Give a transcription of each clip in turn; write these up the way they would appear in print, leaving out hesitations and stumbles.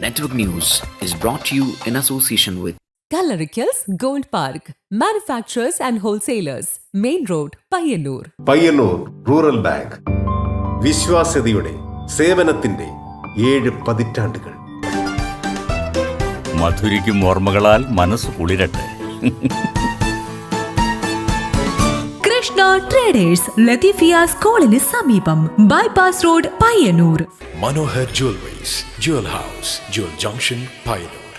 Network News is brought to you in association with Kalarikals Gold Park, manufacturers and wholesalers, Main Road, Payyannur. Payyannur rural bank വിശ്വാസ്യതയുടെ സേവനത്തിന്റെ 7 പതിറ്റാണ്ടുകൾ. മധുരിക്കും ഓർമ്മകളാൽ മനസ്സ് കുളിരട്ടെ. Krishna traders Latheefiya സ്കൂളിന് സമീപം bypass road Payyanur. Manohar Jewelries, Jewel House, Jewel Junction, Payyanur,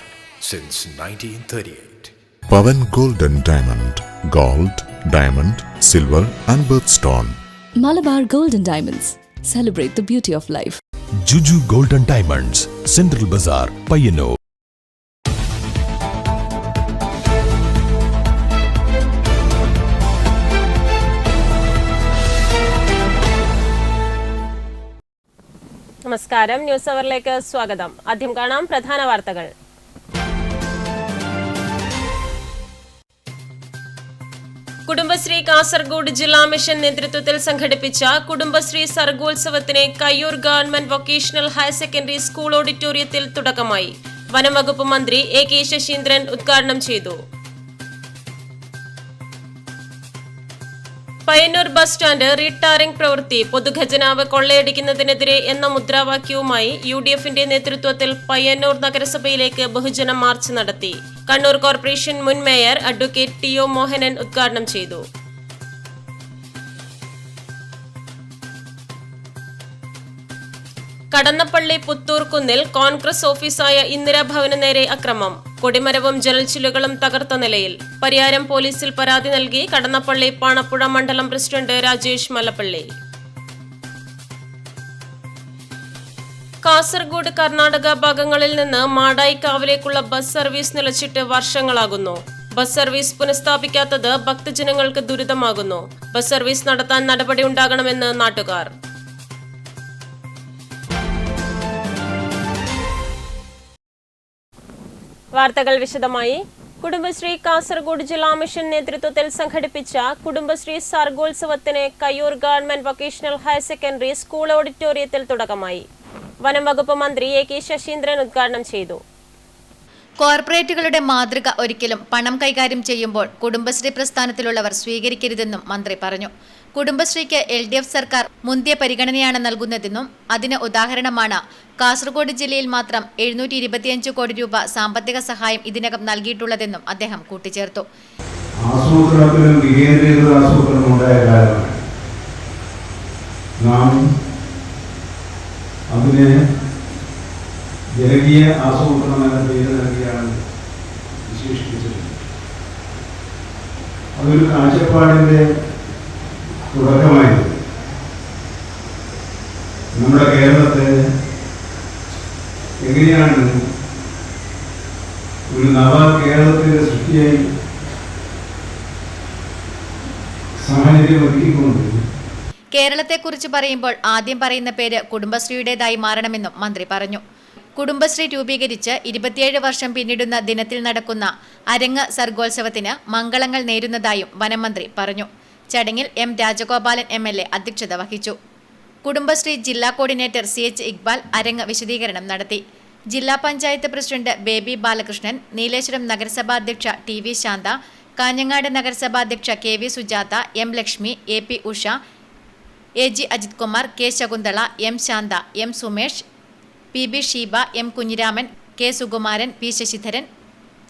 since 1938. Pavan Gold and Diamond, Gold, Diamond, Silver and Birthstone. Malabar Gold and Diamonds, celebrate the beauty of life. Juju Gold and Diamonds, Central Bazaar, Payyanur. നമസ്കാരം, news അവറിലേക്ക് സ്വാഗതം. ആദ്യം കാണാം പ്രധാന വാർത്തകൾ. കുടുംബശ്രീ കാസർഗോഡ് ജില്ലാ mission നേതൃത്വത്തിൽ സംഘടിപ്പിച്ച കുടുംബശ്രീ സർഗോത്സവത്തിന് Kayyur government vocational higher secondary school ഓഡിറ്റോറിയത്തിൽ തുടക്കമായി. വനംവകുപ്പ് മന്ത്രി എ കെ ശശീന്ദ്രൻ ഉദ്ഘാടനം ചെയ്തു. പയ്യന്നൂർ ബസ് സ്റ്റാൻഡ് റീടാറിംഗ് പ്രവൃത്തി പൊതുഖജനാവ് കൊള്ളയടിക്കുന്നതിനെതിരെ എന്ന മുദ്രാവാക്യവുമായി UDFന്റെ നേതൃത്വത്തിൽ പയ്യന്നൂർ നഗരസഭയിലേക്ക് ബഹുജന മാർച്ച് നടത്തി. കണ്ണൂർ കോർപ്പറേഷൻ മുൻ മേയർ അഡ്വക്കേറ്റ് TO മോഹനൻ ഉദ്ഘാടനം ചെയ്തു. കടന്നപ്പള്ളി പുത്തൂർക്കുന്നിൽ കോൺഗ്രസ് ഓഫീസായ ഇന്ദിരാഭവന് നേരെ അക്രമം. കൊടിമരവും ജലച്ചിലുകളും തകർത്ത നിലയിൽ. പരിയാരം പോലീസിൽ പരാതി നൽകി കടന്നപ്പള്ളി പാണപ്പുഴ മണ്ഡലം പ്രസിഡന്റ് രാജേഷ് മലപ്പള്ളി. കാസർഗോഡ് കർണാടക ഭാഗങ്ങളിൽ നിന്ന് മാടായിക്കാവിലേക്കുള്ള ബസ് സർവീസ് നിലച്ചിട്ട് വർഷങ്ങളാകുന്നു. ബസ് സർവീസ് പുനഃസ്ഥാപിക്കാത്തത് ഭക്തജനങ്ങൾക്ക് ദുരിതമാകുന്നു. ബസ് സർവീസ് നടത്താൻ നടപടി ഉണ്ടാകണമെന്ന് നാട്ടുകാർ. വാർത്തകൾ വിശദമായി. കുടുംബശ്രീ കാസർഗോഡ് ജില്ലാ മിഷൻ നേതൃത്വത്തിൽ സംഘടിപ്പിച്ച കുടുംബശ്രീ സർഗോത്സവത്തിന് Kayyur government vocational higher secondary school ഓഡിറ്റോറിയത്തിൽ തുടക്കമായി. വനംവകുപ്പ് മന്ത്രി എ കെ ശശീന്ദ്രൻ ഉദ്ഘാടനം ചെയ്തു. കോർപ്പറേറ്റുകളുടെ മാതൃക ഒരിക്കലും പണം കൈകാര്യം ചെയ്യുമ്പോൾ കുടുംബശ്രീ പ്രസ്ഥാനത്തിലുള്ളവർ സ്വീകരിക്കരുതെന്നും മന്ത്രി പറഞ്ഞു. കുടുംബശ്രീക്ക് LDF സർക്കാർ മുന്തിയ പരിഗണനയാണ് നൽകുന്നതെന്നും അതിന് ഉദാഹരണമാണ് കാസർഗോഡ് ജില്ലയിൽ മാത്രം 725 കോടി രൂപ സാമ്പത്തിക സഹായം ഇതിനകം നൽകിയിട്ടുള്ളതെന്നും അദ്ദേഹം കൂട്ടിച്ചേർത്തു. ജനകീയ ആസൂത്രണം എന്ന പേര് നൽകിയാണ് വിശേഷിപ്പിച്ചത്. അതൊരു കാഴ്ചപ്പാടിന്റെ തുടക്കമായിരുന്നു. നമ്മുടെ കേരളത്തെ എങ്ങനെയാണ് ഒരു നവ കേരളത്തിന്റെ സൃഷ്ടിയായി സാഹചര്യം ഒരുക്കിക്കൊണ്ട് കേരളത്തെക്കുറിച്ച് പറയുമ്പോൾ ആദ്യം പറയുന്ന പേര് കുടുംബശ്രീയുടേതായി മാറണമെന്നും മന്ത്രി പറഞ്ഞു. കുടുംബശ്രീ രൂപീകരിച്ച് 27 വർഷം പിന്നിടുന്ന ദിനത്തിൽ നടക്കുന്ന അരങ്ങ് സർഗോത്സവത്തിന് മംഗളങ്ങൾ നേരുന്നതായും വനമന്ത്രി പറഞ്ഞു. ചടങ്ങിൽ M രാജഗോപാലൻ MLA അധ്യക്ഷത വഹിച്ചു. കുടുംബശ്രീ ജില്ലാ കോർഡിനേറ്റർ CH ഇക്ബാൽ അരങ്ങ് വിശദീകരണം നടത്തി. ജില്ലാ പഞ്ചായത്ത് പ്രസിഡന്റ് ബേബി ബാലകൃഷ്ണൻ, നീലേശ്വരം നഗരസഭാധ്യക്ഷ TV ശാന്ത, കാഞ്ഞങ്ങാട് നഗരസഭാധ്യക്ഷ KV Sujatha, M Lakshmi, AP Usha, AG Ajith Kumar, K Shakuntala, M Shantha, M Sumesh, PB Sheeba, M Kunhiraman, K Sukumaran, P Sasidharan,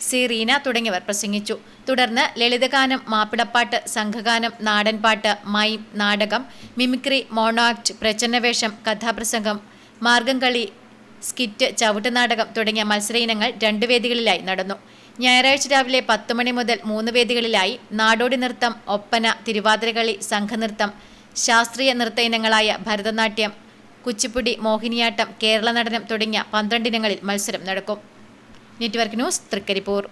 C Reena തുടങ്ങിയവർ പ്രസംഗിച്ചു. തുടർന്ന് ലളിതഗാനം, മാപ്പിളപ്പാട്ട്, സംഘഗാനം, നാടൻപാട്ട്, മൈം, നാടകം, മിമിക്രി, മോണോ ആക്ട്, പ്രച്ഛന്നവേഷം, കഥാപ്രസംഗം, മാർഗംകളി, സ്കിറ്റ്, ചവിട്ടുനാടകം തുടങ്ങിയ മത്സര ഇനങ്ങൾ 2 വേദികളിലായി നടന്നു. ഞായറാഴ്ച രാവിലെ 10 മണി മുതൽ 3 വേദികളിലായി നാടോടി നൃത്തം, ഒപ്പന, തിരുവാതിരകളി, സംഘനൃത്തം, ശാസ്ത്രീയ നൃത്ത ഇനങ്ങളായ ഭരതനാട്യം, കുച്ചിപ്പുടി, മോഹിനിയാട്ടം, കേരള നടനം തുടങ്ങിയ 12 ഇനങ്ങളിൽ മത്സരം നടക്കും. Network news, Trikaripur.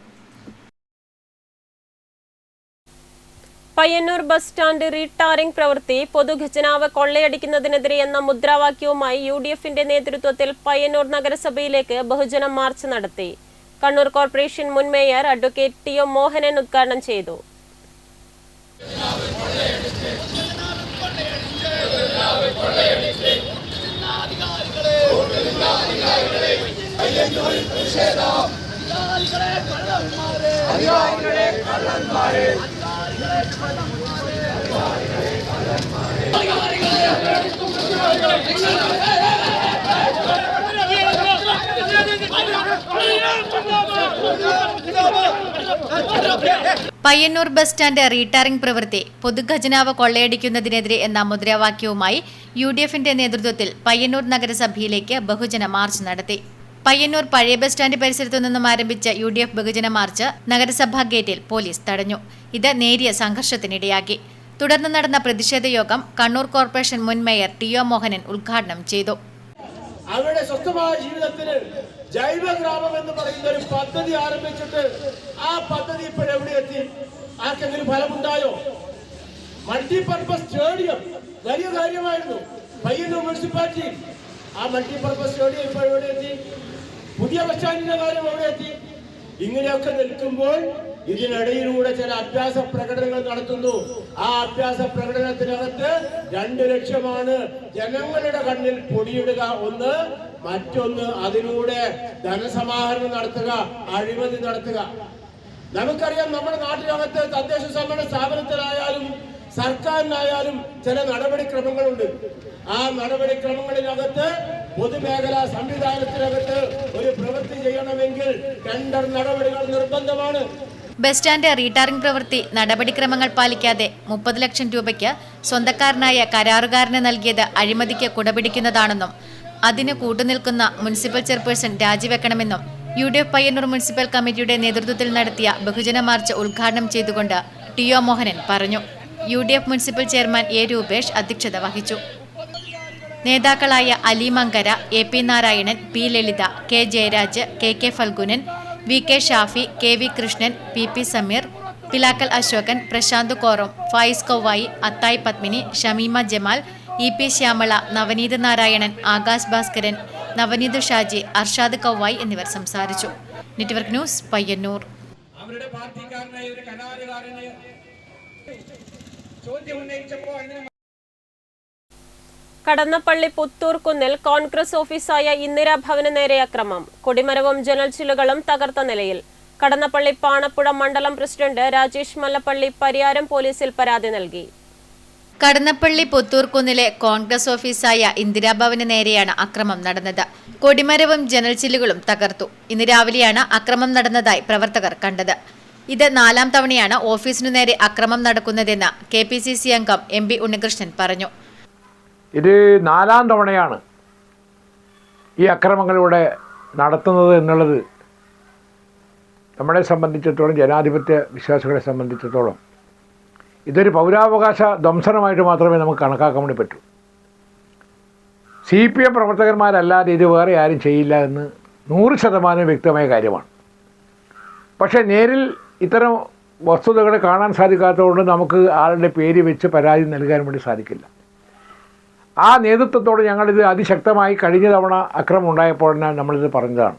Payyanur bus stand retarring പ്രവൃത്തി പൊതുഖജനാവ് കൊള്ളയടിക്കുന്നതിനെതിരെ എന്ന മുദ്രാവാക്യവുമായി UDFന്റെ നേതൃത്വത്തിൽ പയ്യന്നൂർ നഗരസഭയിലേക്ക് ബഹുജന മാർച്ച് നടത്തി. കണ്ണൂർ കോർപ്പറേഷൻ മുൻ മേയർ അഡ്വക്കേറ്റ് TO മോഹനൻ ഉദ്ഘാടനം ചെയ്തു. Payyanur Payyanur bus stand retarring പ്രവൃത്തി പൊതുഖജനാവ് കൊള്ളയടിക്കുന്നതിനെതിരെ എന്ന മുദ്രാവാക്യവുമായി UDFന്റെ നേതൃത്വത്തിൽ പയ്യന്നൂർ നഗരസഭയിലേക്ക് ബഹുജന മാർച്ച് നടത്തി. പയ്യന്നൂർ പഴയ ബസ് സ്റ്റാൻഡ് പരിസരത്തു നിന്നും ആരംഭിച്ച UDF ബഹുജന മാർച്ച് നഗരസഭാ ഗേറ്റിൽ പോലീസ് തടഞ്ഞു. ഇത് നേരിയ സംഘർഷത്തിനിടയാക്കി. തുടർന്ന് നടന്ന പ്രതിഷേധ യോഗം കണ്ണൂർ കോർപ്പറേഷൻ മുൻ മേയർ TO മോഹനൻ ഉദ്ഘാടനം ചെയ്തു. അവരുടെ സ്വസ്ഥമായ ജീവിതത്തിന് ജൈവഗ്രാമം എന്ന് പറയുന്ന ഒരു പദ്ധതി ആരംഭിച്ചിട്ട് ആ പദ്ധതി ഇപ്പോഴെവിടെ എത്തി? ആർക്കെങ്കിലും ഫലമുണ്ടായോ? മൾട്ടിപർപ്പസ് സ്റ്റേഡിയം വലിയ കാര്യമായിരുന്നു പയ്യന്നൂർ മുനിസിപ്പാലിറ്റി. ആ മൾട്ടിപർപ്പസ് സ്റ്റേഡിയം ഇപ്പോൾ എവിടെ എത്തി? പുതിയ ബസ് സ്റ്റാൻഡിന്റെ കാര്യം എവിടെ എത്തി? ഇങ്ങനെയൊക്കെ നിൽക്കുമ്പോൾ ഇതിനിടയിലൂടെ ചില അഭ്യാസ പ്രകടനങ്ങൾ നടത്തുന്നു. ആ അഭ്യാസ പ്രകടനത്തിനകത്ത് 2 ലക്ഷ്യമാണ് ജനങ്ങളുടെ കണ്ണിൽ പൊടിയിടുക. ഒന്ന്, മറ്റൊന്ന് അതിലൂടെ ധനസമാഹരണം നടത്തുക, അഴിമതി നടത്തുക. നമുക്കറിയാം, നമ്മുടെ നാട്ടിനകത്ത് തദ്ദേശ സ്വയംഭരണ സ്ഥാപനത്തിലായാലും സർക്കാരിനായാലും ചില നടപടിക്രമങ്ങളുണ്ട്. ആ നടപടിക്രമങ്ങളിനകത്ത് പൊതുമേഖലാ സംവിധാനത്തിനകത്ത് ഒരു പ്രവൃത്തി ചെയ്യണമെങ്കിൽ ടെൻഡർ നടപടികൾ നിർബന്ധമാണ്. ബസ് സ്റ്റാൻഡ് റീടാറിംഗ് പ്രവൃത്തി നടപടിക്രമങ്ങൾ പാലിക്കാതെ 30 ലക്ഷം രൂപയ്ക്ക് സ്വന്തക്കാരനായ കരാറുകാരന് നൽകിയത് അഴിമതിക്ക് കുടപിടിക്കുന്നതാണെന്നും അതിന് കൂട്ടുനിൽക്കുന്ന മുനിസിപ്പൽ ചെയർപേഴ്സൺ രാജിവെക്കണമെന്നും UDF പയ്യന്നൂർ മുനിസിപ്പൽ കമ്മിറ്റിയുടെ നേതൃത്വത്തിൽ നടത്തിയ ബഹുജന മാർച്ച് ഉദ്ഘാടനം ചെയ്തുകൊണ്ട് TO മോഹനൻ പറഞ്ഞു. UDF municipal chairman A. Rupesh അധ്യക്ഷത വഹിച്ചു. നേതാക്കളായ Ali Mankara, AP Narayanan, P. Lalitha, K. Jayaraj, KK Phalgunan, VK Shafi, KV Krishnan, PP Sameer, Pilakkal Ashokan, Prashanth Koram, Fayis Kauvayi, Athayi Padmini, Shameema Jamal, EP Shyamala, Navaneeth Narayanan, Akash Bhaskaran, Navaneeth Shaji, Arshad Kauvayi എന്നിവർ സംസാരിച്ചു. Network news, Payyannur. കടന്നപ്പള്ളി പുത്തൂർക്കുന്നിൽ കോൺഗ്രസ് ഓഫീസായ ഇന്ദിരാഭവന് നേരെ അക്രമം. കൊടിമരവും ജനൽ ചില്ലുകളും തകർത്ത നിലയിൽ. കടന്നപ്പള്ളി പാണപ്പുഴ മണ്ഡലം പ്രസിഡന്റ് രാജേഷ് മല്ലപ്പള്ളി പരിയാരം പോലീസിൽ പരാതി നൽകി. കടന്നപ്പള്ളി പുത്തൂർക്കുന്നിലെ കോൺഗ്രസ് ഓഫീസായ ഇന്ദിരാഭവന് നേരെയാണ് അക്രമം നടന്നത്. കൊടിമരവും ജനൽ ചില്ലുകളും തകർത്തു. ഇന്ന് രാവിലെയാണ് അക്രമം നടന്നതായി പ്രവർത്തകർ കണ്ടത്. ഇത് 4ാം തവണയാണ് ഓഫീസിനു നേരെ അക്രമം നടക്കുന്നതെന്ന് KPCC അംഗം MP ഉണ്ണികൃഷ്ണൻ പറഞ്ഞു. ഇത് 4ാം തവണയാണ് ഈ അക്രമങ്ങളിലൂടെ നടത്തുന്നത് എന്നുള്ളത് നമ്മളെ സംബന്ധിച്ചിടത്തോളം, ജനാധിപത്യ വിശ്വാസികളെ സംബന്ധിച്ചിടത്തോളം ഇതൊരു പൗരാവകാശ ധ്വംസനമായിട്ട് മാത്രമേ നമുക്ക് കണക്കാക്കാൻ വേണ്ടി പറ്റൂ. CPM പ്രവർത്തകന്മാരല്ലാതെ ഇത് വേറെ ആരും ചെയ്യില്ല എന്ന് 100% വ്യക്തമായ കാര്യമാണ്. പക്ഷേ നേരിൽ ഇത്തരം വസ്തുതകളെ കാണാൻ സാധിക്കാത്തതുകൊണ്ട് നമുക്ക് ആളുടെ പേര് വെച്ച് പരാതി നൽകാൻ വേണ്ടി സാധിക്കില്ല. ആ നേതൃത്വത്തോട് ഞങ്ങളിത് അതിശക്തമായി കഴിഞ്ഞ തവണ അക്രമം ഉണ്ടായപ്പോൾ നമ്മളിത് പറഞ്ഞതാണ്.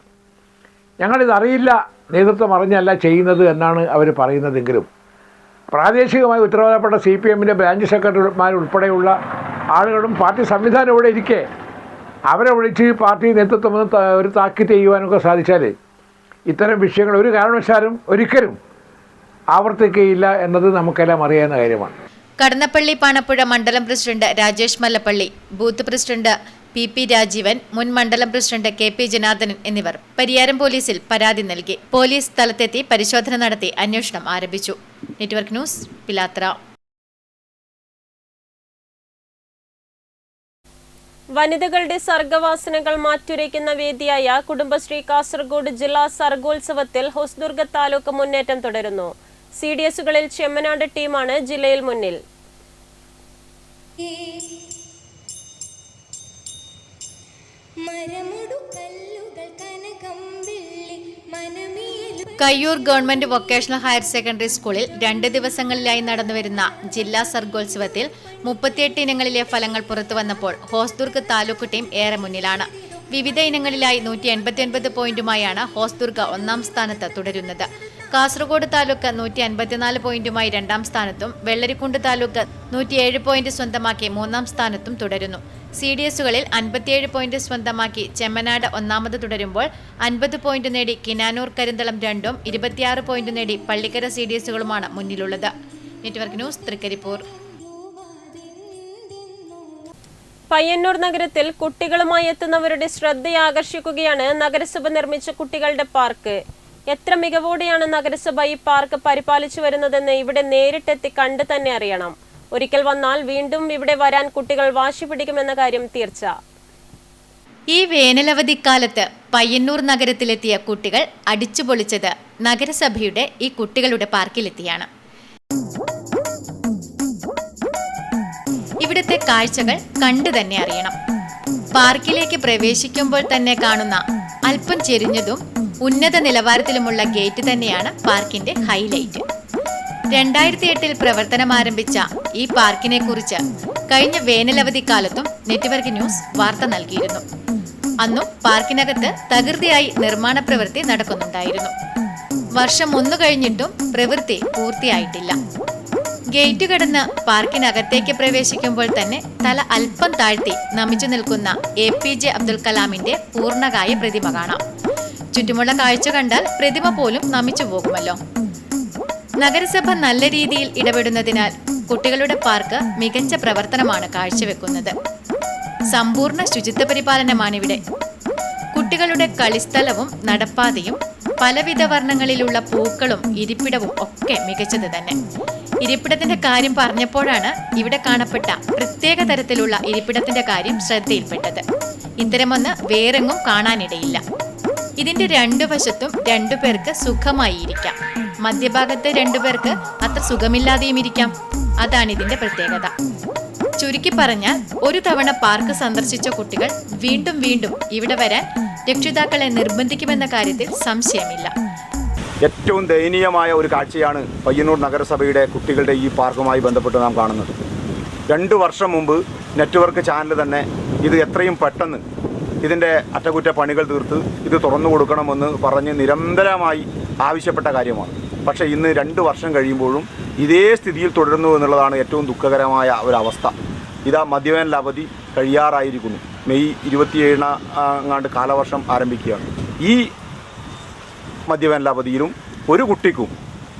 ഞങ്ങളിത് അറിയില്ല, നേതൃത്വം അറിഞ്ഞല്ല ചെയ്യുന്നത് എന്നാണ് അവർ പറയുന്നതെങ്കിലും പ്രാദേശികമായി ഉത്തരവാദപ്പെട്ട CPMന്റെ ബ്രാഞ്ച് സെക്രട്ടറിമാരുൾപ്പെടെയുള്ള ആളുകളും പാർട്ടി സംവിധാനം ഇവിടെ ഇരിക്കെ അവരെ വിളിച്ച് പാർട്ടി നേതൃത്വം ഒരു താക്കീത് ചെയ്യുവാനൊക്കെ സാധിച്ചാൽ ഇത്തരം വിഷയങ്ങൾ ഒരു കാരണവശാലും ഒരിക്കലും ആവർത്തിക്കുകയില്ല എന്നത് നമുക്കെല്ലാം അറിയാവുന്ന കാര്യമാണ്. കടന്നപ്പള്ളി പാണപ്പുഴ മണ്ഡലം president Rajesh Mallappally, booth president PP Rajeevan, മുൻ മണ്ഡലം പ്രസിഡന്റ് KP ജനാർദ്ദനൻ എന്നിവർ പരിയാരം പോലീസിൽ പരാതി നൽകി. പോലീസ് സ്ഥലത്തെത്തി പരിശോധന നടത്തി അന്വേഷണം ആരംഭിച്ചു. Network news, Pilathara. വനിതകളുടെ സർഗവാസനകൾ മാറ്റുരയ്ക്കുന്ന വേദിയായ കുടുംബശ്രീ കാസർഗോഡ് ജില്ലാ സർഗോത്സവത്തിൽ ഹൊസ്ദുർഗ താലൂക്ക് മുന്നേറ്റം തുടരുന്നു. CDSകളിൽ ചെമ്മനാട് ടീമാണ് ജില്ലയിൽ മുന്നിൽ. Kayyur government vocational higher secondary സ്കൂളിൽ 2 ദിവസങ്ങളിലായി നടന്നുവരുന്ന ജില്ലാ സർഗോത്സവത്തിൽ 38 ഇനങ്ങളിലെ ഫലങ്ങൾ പുറത്തുവന്നപ്പോൾ ഹോസ്ദുർഗ് താലൂക്ക് ടീം ഏറെ മുന്നിലാണ്. വിവിധ ഇനങ്ങളിലായി 189 പോയിന്റുമായാണ് ഹോസ്ദുർഗ് 1ാം സ്ഥാനത്ത് തുടരുന്നത്. കാസർഗോഡ് താലൂക്ക് 154 പോയിന്റുമായി 2ാം സ്ഥാനത്തും വെള്ളരിക്കുണ്ട് താലൂക്ക് 107 പോയിന്റ് സ്വന്തമാക്കി 3ാം സ്ഥാനത്തും തുടരുന്നു. CDSകളിൽ 57 പോയിന്റ് സ്വന്തമാക്കി ചെമ്മനാട് ഒന്നാമത് തുടരുമ്പോൾ 50 പോയിന്റ് നേടി കിനാനൂർ കരിന്തളം രണ്ടും 26 പോയിന്റ് നേടി പള്ളിക്കര CDSകളുമാണ് മുന്നിലുള്ളത്. Network news, Trikaripur. പയ്യന്നൂർ നഗരത്തിൽ കുട്ടികളുമായി എത്തുന്നവരുടെ ശ്രദ്ധയാകർഷിക്കുകയാണ് നഗരസഭ നിർമ്മിച്ച കുട്ടികളുടെ പാർക്ക്. എത്ര മികവോടെയാണ് നഗരസഭ ഈ പാർക്ക് പരിപാലിച്ചു വരുന്നതെന്ന് ഇവിടെ നേരിട്ടെത്തി കണ്ടു തന്നെ അറിയണം. ഒരിക്കൽ വന്നാൽ വീണ്ടും ഇവിടെ വരാൻ കുട്ടികൾ വാശി പിടിക്കുമെന്ന കാര്യം തീർച്ച. ഈ വേനലവധിക്കാലത്ത് പയ്യന്നൂർ നഗരത്തിലെത്തിയ കുട്ടികൾ അടിച്ചുപൊളിച്ചത് നഗരസഭയുടെ ഈ കുട്ടികളുടെ പാർക്കിലെത്തിയാണ്. ഇവിടുത്തെ കാഴ്ചകൾ കണ്ടു തന്നെ അറിയണം. പാർക്കിലേക്ക് പ്രവേശിക്കുമ്പോൾ തന്നെ കാണുന്ന അല്പം ചെരിഞ്ഞതും ഉന്നത നിലവാരത്തിലുമുള്ള ഗേറ്റ് തന്നെയാണ് പാർക്കിന്റെ ഹൈലൈറ്റ്. 2008 പ്രവർത്തനം ആരംഭിച്ച ഈ പാർക്കിനെ കുറിച്ച് കഴിഞ്ഞ വേനലവധിക്കാലത്തും നെറ്റ്വർക്ക് ന്യൂസ് വാർത്ത നൽകിയിരുന്നു. അന്നും പാർക്കിനകത്ത് തകൃതിയായി നിർമ്മാണ പ്രവൃത്തി നടക്കുന്നുണ്ടായിരുന്നു. വർഷം 1 കഴിഞ്ഞിട്ടും പ്രവൃത്തി പൂർത്തിയായിട്ടില്ല. ഗേറ്റ് കടന്ന് പാർക്കിനകത്തേക്ക് പ്രവേശിക്കുമ്പോൾ തന്നെ തല അല്പം താഴ്ത്തി നമിച്ചു നിൽക്കുന്ന APJ അബ്ദുൽ കലാമിന്റെ പൂർണ്ണകായ പ്രതിമ കാണാം. ചുറ്റുമുള്ള കാഴ്ച കണ്ടാൽ പ്രതിമ പോലും നമിച്ചു പോകുമല്ലോ. നഗരസഭ നല്ല രീതിയിൽ ഇടപെടുന്നതിനാൽ കുട്ടികളുടെ പാർക്ക് മികച്ച പ്രവർത്തനമാണ് കാഴ്ചവെക്കുന്നത്. സമ്പൂർണ്ണ ശുചിത്വ പരിപാലനമാണിവിടെ. കുട്ടികളുടെ കളിസ്ഥലവും നടപ്പാതയും പലവിധ വർണ്ണങ്ങളിലുള്ള പൂക്കളും ഇരിപ്പിടവും ഒക്കെ മികച്ചത് തന്നെ. ഇരിപ്പിടത്തിന്റെ കാര്യം പറഞ്ഞപ്പോഴാണ് ഇവിടെ കാണപ്പെട്ട പ്രത്യേക തരത്തിലുള്ള ഇരിപ്പിടത്തിന്റെ കാര്യം ശ്രദ്ധയിൽപ്പെട്ടത്. ഇത്തരമൊന്ന് വേറെങ്ങും കാണാനിടയില്ല. ഇതിന്റെ 2 വശത്തും 2 പേർക്ക് സുഖമായി ഇരിക്കാം. മധ്യഭാഗത്ത് 2 പേർക്ക് അത്ര സുഖമില്ലാതെയും ഇരിക്കാം. അതാണ് ഇതിന്റെ പ്രത്യേകത. ചുരുക്കി പറഞ്ഞാൽ ഒരു തവണ പാർക്ക് സന്ദർശിച്ച കുട്ടികൾ വീണ്ടും വീണ്ടും ഇവിടെ വരാൻ രക്ഷിതാക്കളെ നിർബന്ധിക്കുമെന്ന കാര്യത്തിൽ സംശയമില്ല. ഏറ്റവും ദയനീയമായ ഒരു കാഴ്ചയാണ് പയ്യന്നൂർ നഗരസഭയുടെ കുട്ടികളുടെ ഈ പാർക്കുമായി ബന്ധപ്പെട്ട് നാം കാണുന്നത്. 2 വർഷം മുമ്പ് നെറ്റ്വർക്ക് ചാനൽ തന്നെ ഇത് എത്രയും പെട്ടെന്ന് ഇതിൻ്റെ അറ്റകുറ്റപ്പണികൾ തീർത്ത് ഇത് തുറന്നു കൊടുക്കണമെന്ന് പറഞ്ഞ് നിരന്തരമായി ആവശ്യപ്പെട്ട കാര്യമാണ്. പക്ഷേ ഇന്ന് 2 വർഷം കഴിയുമ്പോഴും ഇതേ സ്ഥിതിയിൽ തുടരുന്നു എന്നുള്ളതാണ് ഏറ്റവും ദുഃഖകരമായ ഒരവസ്ഥ. ഇതാ മധ്യവേനൽ അവധി കഴിയാറായിരിക്കുന്നു. മെയ് 27 കാലവർഷം ആരംഭിക്കുകയാണ്. ഈ മധ്യവേനൽ അവധിയിലും ഒരു കുട്ടിക്കും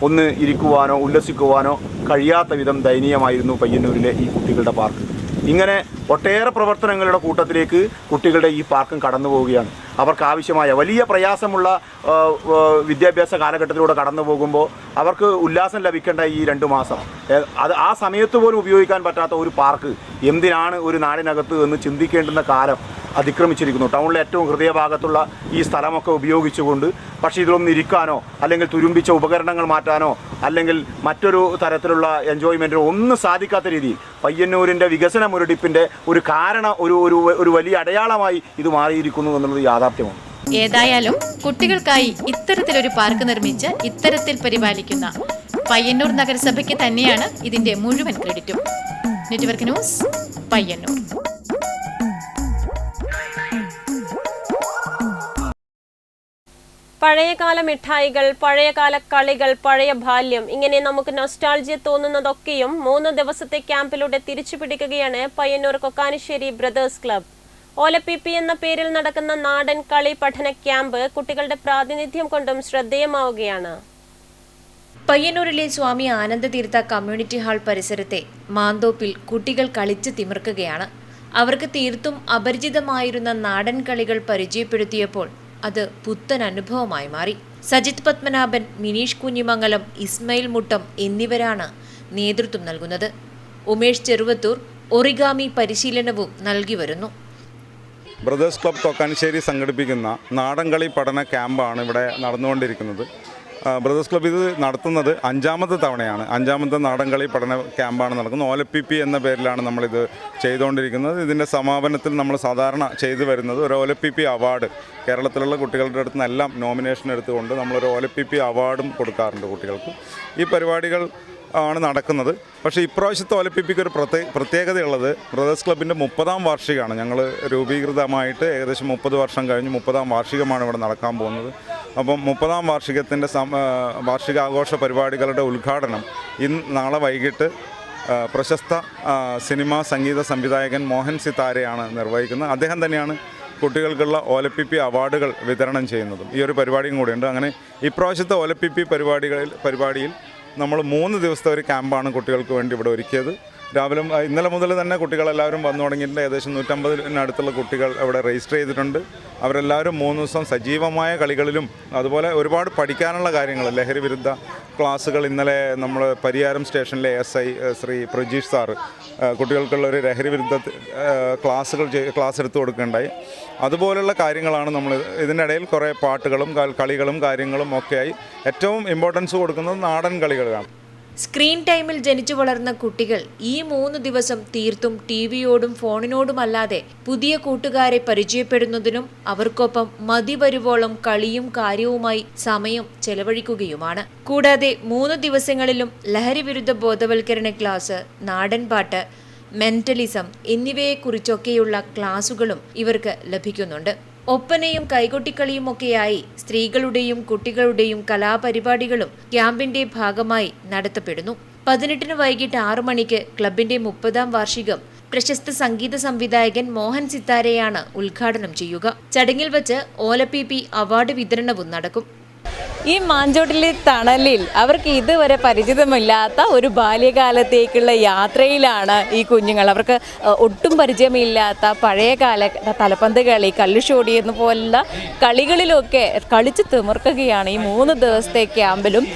ഒന്ന് ഇരിക്കുവാനോ ഉല്ലസിക്കുവാനോ കഴിയാത്ത വിധം ദയനീയമായിരുന്നു പയ്യന്നൂരിലെ ഈ കുട്ടികളുടെ പാർക്ക്. ഇങ്ങനെ ഒട്ടേറെ പ്രവർത്തനങ്ങളുടെ കൂട്ടത്തിലേക്ക് കുട്ടികളുടെ ഈ പാർക്കും കടന്നു പോവുകയാണ്. അവർക്ക് ആവശ്യമായ വലിയ പ്രയാസമുള്ള വിദ്യാഭ്യാസ കാലഘട്ടത്തിലൂടെ കടന്നു പോകുമ്പോൾ അവർക്ക് ഉല്ലാസം ലഭിക്കേണ്ട ഈ 2 മാസം അത് ആ സമയത്ത് പോലും ഉപയോഗിക്കാൻ പറ്റാത്ത ഒരു പാർക്ക് എന്തിനാണ് ഒരു നാടിനകത്ത് എന്ന് ചിന്തിക്കേണ്ടുന്ന കാലം അതിക്രമിച്ചിരിക്കുന്നു. ടൗണിലെ ഏറ്റവും ഹൃദയഭാഗത്തുള്ള ഈ സ്ഥലമൊക്കെ ഉപയോഗിച്ചുകൊണ്ട് പക്ഷേ ഇതിലൊന്നും ഇരിക്കാനോ അല്ലെങ്കിൽ തുരുമ്പിച്ച ഉപകരണങ്ങൾ മാറ്റാനോ അല്ലെങ്കിൽ മറ്റൊരു തരത്തിലുള്ള എൻജോയ്മെൻറ്റിനോ ഒന്നും സാധിക്കാത്ത രീതിയിൽ പയ്യന്നൂരിൻ്റെ വികസന മുരടിപ്പിൻ്റെ ഒരു ഒരു വലിയ അടയാളമായി ഇത് മാറിയിരിക്കുന്നു എന്നുള്ളത് യാഥാർത്ഥ്യമാണ്. ഏതായാലും കുട്ടികൾക്കായി ഇത്തരത്തിലൊരു പാർക്ക് നിർമ്മിച്ച് ഇത്തരത്തിൽ പരിപാലിക്കുന്ന പയ്യന്നൂർ നഗരസഭയ്ക്ക് തന്നെയാണ് ഇതിന്റെ മുഴുവൻ ക്രെഡിറ്റും. Network news, Payyanur. പഴയകാല മിഠായികൾ, പഴയകാല കളികൾ, പഴയ ബാല്യം, ഇങ്ങനെ നമുക്ക് നൊസ്റ്റാൾജിയ തോന്നുന്നതൊക്കെയും 3 ദിവസത്തെ ക്യാമ്പിലൂടെ തിരിച്ചു പിടിക്കുകയാണ് പയ്യന്നൂർ കൊക്കാനിശ്ശേരി ബ്രദേഴ്സ് ക്ലബ്. ഓലപ്പിപ്പി എന്ന പേരിൽ നടക്കുന്ന നാടൻ കളി പഠന ക്യാമ്പ് കുട്ടികളുടെ പ്രാതിനിധ്യം കൊണ്ടും ശ്രദ്ധേയമാവുകയാണ്. പയ്യന്നൂരിലെ സ്വാമി ആനന്ദതീർത്ഥ കമ്മ്യൂണിറ്റി ഹാൾ പരിസരത്തെ മാന്തോപ്പിൽ കുട്ടികൾ കളിച്ച് തിമിർക്കുകയാണ്. അവർക്ക് തീർത്തും അപരിചിതമായിരുന്ന നാടൻ കളികൾ പരിചയപ്പെടുത്തിയപ്പോൾ അത് പുത്തൻ അനുഭവമായി മാറി. സജിത് പത്മനാഭൻ, മിനീഷ് കുഞ്ഞിമംഗലം, ഇസ്മയിൽ മുട്ടം എന്നിവരാണ് നേതൃത്വം നൽകുന്നത്. ഉമേഷ് ചെറുവത്തൂർ ഒറിഗാമി പരിശീലനവും നൽകി വരുന്നു. ബ്രദേഴ്സ് ക്ലബ് കൊക്കാനിശ്ശേരി സംഘടിപ്പിക്കുന്ന നാടൻകളി പഠന ക്യാമ്പാണ് ഇവിടെ നടന്നുകൊണ്ടിരിക്കുന്നത്. ബ്രദേഴ്സ് ക്ലബ് ഇത് നടത്തുന്നത് 5ാമത്തെ തവണയാണ്. 5ാമത്തെ നാടൻകളി പഠന ക്യാമ്പാണ് നടക്കുന്നത്. ഓലപ്പിപ്പി എന്ന പേരിലാണ് നമ്മളിത് ചെയ്തുകൊണ്ടിരിക്കുന്നത്. ഇതിൻ്റെ സമാപനത്തിൽ നമ്മൾ സാധാരണ ചെയ്തു വരുന്നത് ഒരു ഓലപ്പിപ്പി അവാർഡ്, കേരളത്തിലുള്ള കുട്ടികളുടെ അടുത്ത് നിന്നെല്ലാം നോമിനേഷൻ എടുത്തുകൊണ്ട് നമ്മളൊരു ഓലപ്പിപ്പി അവാർഡും കൊടുക്കാറുണ്ട് കുട്ടികൾക്ക്. ഈ പരിപാടികൾ ആണ് നടക്കുന്നത്. പക്ഷേ ഇപ്രാവശ്യത്തെ ഒലിമ്പിക്ക് ഒരു പ്രത്യേകതയുള്ളത് ബ്രദേഴ്സ് ക്ലബിൻ്റെ 30ാം വാർഷികമാണ്. ഞങ്ങൾ രൂപീകൃതമായിട്ട് ഏകദേശം 30 വർഷം കഴിഞ്ഞ് 30ാം വാർഷികമാണ് ഇവിടെ നടക്കാൻ പോകുന്നത്. അപ്പം 30ാം വാർഷികത്തിൻ്റെ വാർഷികാഘോഷ പരിപാടികളുടെ ഉദ്ഘാടനം നാളെ വൈകിട്ട് പ്രശസ്ത സിനിമാ സംഗീത സംവിധായകൻ മോഹൻ സിതാരയാണ് നിർവഹിക്കുന്നത്. അദ്ദേഹം തന്നെയാണ് കുട്ടികൾക്കുള്ള OLPP അവാർഡുകൾ വിതരണം ചെയ്യുന്നതും. ഈ ഒരു പരിപാടിയും കൂടിയുണ്ട്. അങ്ങനെ ഇപ്രാവശ്യത്തെ OLPP പരിപാടിയിൽ നമ്മൾ 3 ദിവസത്തെ ഒരു ക്യാമ്പാണ് കുട്ടികൾക്ക് വേണ്ടി ഇവിടെ ഒരുക്കിയത്. രാവിലെ ഇന്നലെ മുതൽ തന്നെ കുട്ടികളെല്ലാവരും വന്നു തുടങ്ങിയിട്ടുണ്ട്. ഏകദേശം 150-അടുത്തുള്ള കുട്ടികൾ ഇവിടെ രജിസ്റ്റർ ചെയ്തിട്ടുണ്ട്. അവരെല്ലാവരും 3 ദിവസം സജീവമായ കളികളിലും അതുപോലെ ഒരുപാട് പഠിക്കാനുള്ള കാര്യങ്ങൾ, ലഹരി വിരുദ്ധ ക്ലാസ്സുകൾ ഇന്നലെ നമ്മൾ പരിയാരം സ്റ്റേഷനിലെ SI ശ്രീ പ്രജീഷ് സാറ് കുട്ടികൾക്കുള്ള ഒരു ലഹരി വിരുദ്ധ ക്ലാസ് എടുത്തു കൊടുക്കുകയുണ്ടായി. അതുപോലുള്ള കാര്യങ്ങളാണ് നമ്മൾ ഇതിനിടയിൽ കുറേ പാട്ടുകളും കളികളും കാര്യങ്ങളും ഒക്കെയായി ഏറ്റവും ഇമ്പോർട്ടൻസ് കൊടുക്കുന്നത് നാടൻ കളികളാണ്. സ്ക്രീൻ ടൈമിൽ ജനിച്ചു വളർന്ന കുട്ടികൾ ഈ 3 ദിവസം തീർത്തും ടിവിയോടും ഫോണിനോടുമല്ലാതെ പുതിയ കൂട്ടുകാരെ പരിചയപ്പെടുന്നതിനും അവർക്കൊപ്പം മതി വരുവോളം കളിയും കാര്യവുമായി സമയം ചെലവഴിക്കുകയുമാണ്. കൂടാതെ 3 ദിവസങ്ങളിലും ലഹരി വിരുദ്ധ ബോധവൽക്കരണ ക്ലാസ്, നാടൻപാട്ട്, മെന്റലിസം എന്നിവയെക്കുറിച്ചൊക്കെയുള്ള ക്ലാസുകളും ഇവർക്ക് ലഭിക്കുന്നുണ്ട്. ഒപ്പനയും കൈകൊട്ടിക്കളിയുമൊക്കെയായി സ്ത്രീകളുടെയും കുട്ടികളുടെയും കലാപരിപാടികളും ക്യാമ്പിന്റെ ഭാഗമായി നടത്തപ്പെടുന്നു. 18 വൈകിട്ട് 6 മണിക്ക് ക്ലബിന്റെ 30ാം വാർഷികം പ്രശസ്ത സംഗീത സംവിധായകൻ മോഹൻ സിതാരയാണ് ഉദ്ഘാടനം ചെയ്യുക. ചടങ്ങിൽ വച്ച് OLPP അവാർഡ് വിതരണവും നടക്കും. ഈ മാഞ്ചോട്ടിലെ തണലിൽ അവർക്ക് ഇതുവരെ പരിചിതമില്ലാത്ത ഒരു ബാല്യകാലത്തേക്കുള്ള യാത്രയിലാണ് ഈ കുഞ്ഞുങ്ങൾ. അവർക്ക് ഒട്ടും പരിചയമില്ലാത്ത പഴയകാല തലപ്പന്ത് കളി, കല്ലുഷോടി പോലുള്ള കളികളിലൊക്കെ കളിച്ച് തിമിർക്കുകയാണ് ഈ 3 ദിവസത്തെ ക്യാമ്പിലും.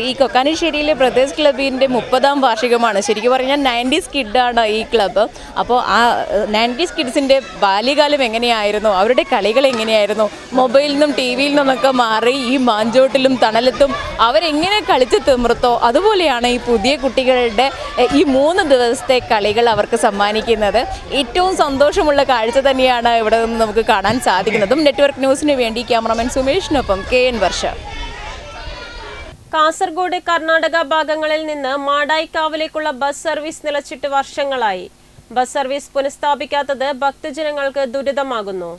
ഈ കൊക്കാനിശ്ശേരിയിലെ ബ്രദേഴ്സ് ക്ലബിൻ്റെ 30ാം വാർഷികമാണ്. ശരിക്കും പറഞ്ഞാൽ 90s കിഡാണ് ഈ ക്ലബ്ബ്. അപ്പോൾ ആ 90s കിഡ്സിൻ്റെ ബാല്യകാലം എങ്ങനെയായിരുന്നു, അവരുടെ കളികൾ എങ്ങനെയായിരുന്നു, മൊബൈലിൽ നിന്നും TV-യിൽ നിന്നൊക്കെ മാറി ഈ മാഞ്ചോട്ടിൽ തണലത്തും അവരെങ്ങനെ കളിച്ച് തിമിർത്തോ അതുപോലെയാണ് ഈ പുതിയ കുട്ടികളുടെ ഈ 3 ദിവസത്തെ കളികൾ അവർക്ക് സമ്മാനിക്കുന്നത്. ഏറ്റവും സന്തോഷമുള്ള കാഴ്ച തന്നെയാണ് ഇവിടെ നിന്ന് നമുക്ക് കാണാൻ സാധിക്കുന്നതും. നെറ്റ്വർക്ക് ന്യൂസിന് വേണ്ടി ക്യാമറമാൻ സുമേഷിനൊപ്പം KN വർഷ. കാസർഗോഡ്, കർണാടക ഭാഗങ്ങളിൽ നിന്ന് മാടായിക്കാവിലേക്കുള്ള ബസ് സർവീസ് നിലച്ചിട്ട് വർഷങ്ങളായി. ബസ് സർവീസ് പുനഃസ്ഥാപിക്കാത്തത് ഭക്തജനങ്ങൾക്ക് ദുരിതമാകുന്നു.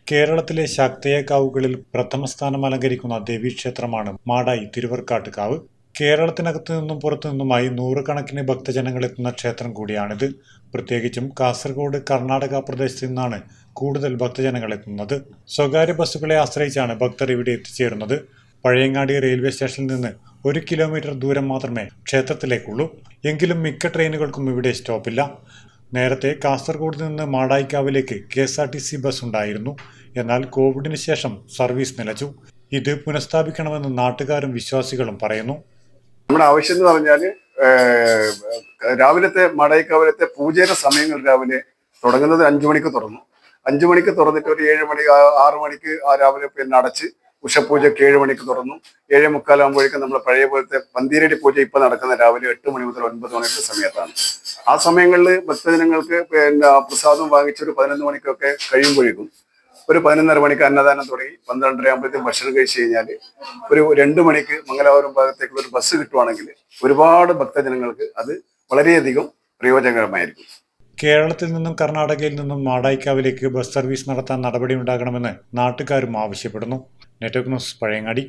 കേരളത്തിലെ ശാക്തേയക്കാവുകളിൽ പ്രഥമ സ്ഥാനം അലങ്കരിക്കുന്ന ദേവീക്ഷേത്രമാണ് മാടായി തിരുവർക്കാട്ടുകാവ്. കേരളത്തിനകത്തു നിന്നും പുറത്തു നിന്നുമായി 100 കണക്കിന് ഭക്തജനങ്ങൾ എത്തുന്ന ക്ഷേത്രം കൂടിയാണിത്. പ്രത്യേകിച്ചും കാസർഗോഡ്, കർണാടക പ്രദേശത്തു നിന്നാണ് കൂടുതൽ ഭക്തജനങ്ങൾ എത്തുന്നത്. സ്വകാര്യ ബസ്സുകളെ ആശ്രയിച്ചാണ് ഭക്തർ ഇവിടെ എത്തിച്ചേരുന്നത്. പഴയങ്ങാടി റെയിൽവേ സ്റ്റേഷനിൽ നിന്ന് 1 കിലോമീറ്റർ ദൂരം മാത്രമേ ക്ഷേത്രത്തിലേക്കുള്ളൂ. എങ്കിലും മിക്ക ട്രെയിനുകൾക്കും ഇവിടെ സ്റ്റോപ്പില്ല. നേരത്തെ കാസർഗോഡ് നിന്ന് മാടായിക്കാവിലേക്ക് KSRTC ബസ് ഉണ്ടായിരുന്നു. എന്നാൽ കോവിഡിന് ശേഷം സർവീസ് നിലച്ചു. ഇത് പുനഃസ്ഥാപിക്കണമെന്ന് നാട്ടുകാരും വിശ്വാസികളും പറയുന്നു. നമ്മുടെ ആവശ്യം എന്ന് പറഞ്ഞാൽ രാവിലത്തെ മാടായിക്കാവിലത്തെ പൂജയുടെ സമയങ്ങൾ രാവിലെ തുടങ്ങുന്നത് 5 മണിക്ക് തുറന്നു. 5 മണിക്ക് തുറന്നിട്ട് ഒരു 7 മണി 6 മണിക്ക് രാവിലെ പിന്നെ അടച്ച് ഉഷപൂജയ്ക്ക് 7 മണിക്ക് തുറന്നു. 7:45 ആകുമ്പോഴേക്കും നമ്മൾ പഴയ പോലത്തെ പന്തീരടി പൂജ ഇപ്പം നടക്കുന്ന രാവിലെ 8 മണി മുതൽ 9 മണിയുടെ സമയത്താണ്. ആ സമയങ്ങളിൽ ഭക്തജനങ്ങൾക്ക് പിന്നെ പ്രസാദം വാങ്ങിച്ചൊരു 11 മണിക്കൊക്കെ കഴിയുമ്പോഴേക്കും ഒരു 11:30 മണിക്ക് അന്നദാനം തുടങ്ങി 12:30 ആകുമ്പോഴത്തേക്കും ഭക്ഷണം കഴിച്ചു കഴിഞ്ഞാൽ ഒരു 2 മണിക്ക് മംഗലാപുരം ഭാഗത്തേക്കുള്ള ഒരു ബസ് കിട്ടുവാണെങ്കിൽ ഒരുപാട് ഭക്തജനങ്ങൾക്ക് അത് വളരെയധികം പ്രയോജനകരമായിരിക്കും. കേരളത്തിൽ നിന്നും കർണാടകയിൽ നിന്നും മാടായിക്കാവിലേക്ക് ബസ് സർവീസ് നടത്താൻ നടപടിയുണ്ടാകണമെന്ന് നാട്ടുകാരും ആവശ്യപ്പെടുന്നു. Network news, Pazhayangadi.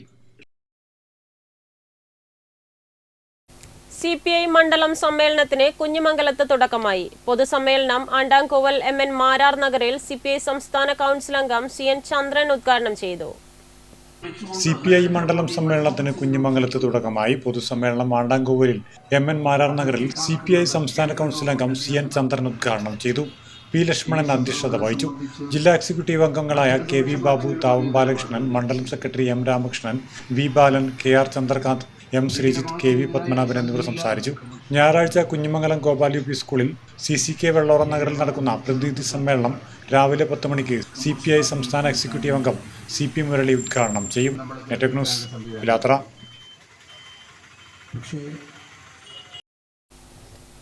CPI മണ്ഡലം സമ്മേളനത്തിന് കുഞ്ഞിമംഗലത്ത് തുടക്കമായി. പൊതുസമ്മേളനം ആണ്ടാംകോവൽ MN മാരാർ നഗറിൽ CPI സംസ്ഥാന കൗൺസിൽ അംഗം CN ചന്ദ്രൻ ഉദ്ഘാടനം ചെയ്തു. CPI മണ്ഡലം സമ്മേളനത്തിന് കുഞ്ഞിമംഗലത്ത് തുടക്കമായി. പൊതുസമ്മേളനം ആണ്ടാംകോവലിൽ MN മാരാർ നഗറിൽ CPI സംസ്ഥാന കൗൺസിൽ അംഗം CN ചന്ദ്രൻ ഉദ്ഘാടനം ചെയ്തു. P. ലക്ഷ്മണൻ അധ്യക്ഷത വഹിച്ചു. ജില്ലാ എക്സിക്യൂട്ടീവ് അംഗങ്ങളായ KV ബാബു, താവം ബാലകൃഷ്ണൻ, മണ്ഡലം സെക്രട്ടറി M. രാമകൃഷ്ണൻ, V. ബാലൻ, KR Chandrakant, M. Sreejith, KV Padmanabhan എന്നിവർ സംസാരിച്ചു. ഞായറാഴ്ച കുഞ്ഞിമംഗലം ഗോപാൽ UP സ്കൂളിൽ CCK വെള്ളോറം നഗറിൽ നടക്കുന്ന പ്രതിനിധി സമ്മേളനം രാവിലെ 10 മണിക്ക് CPI സംസ്ഥാന എക്സിക്യൂട്ടീവ് അംഗം CP മുരളി ഉദ്ഘാടനം ചെയ്യും. Network news, Pilathara.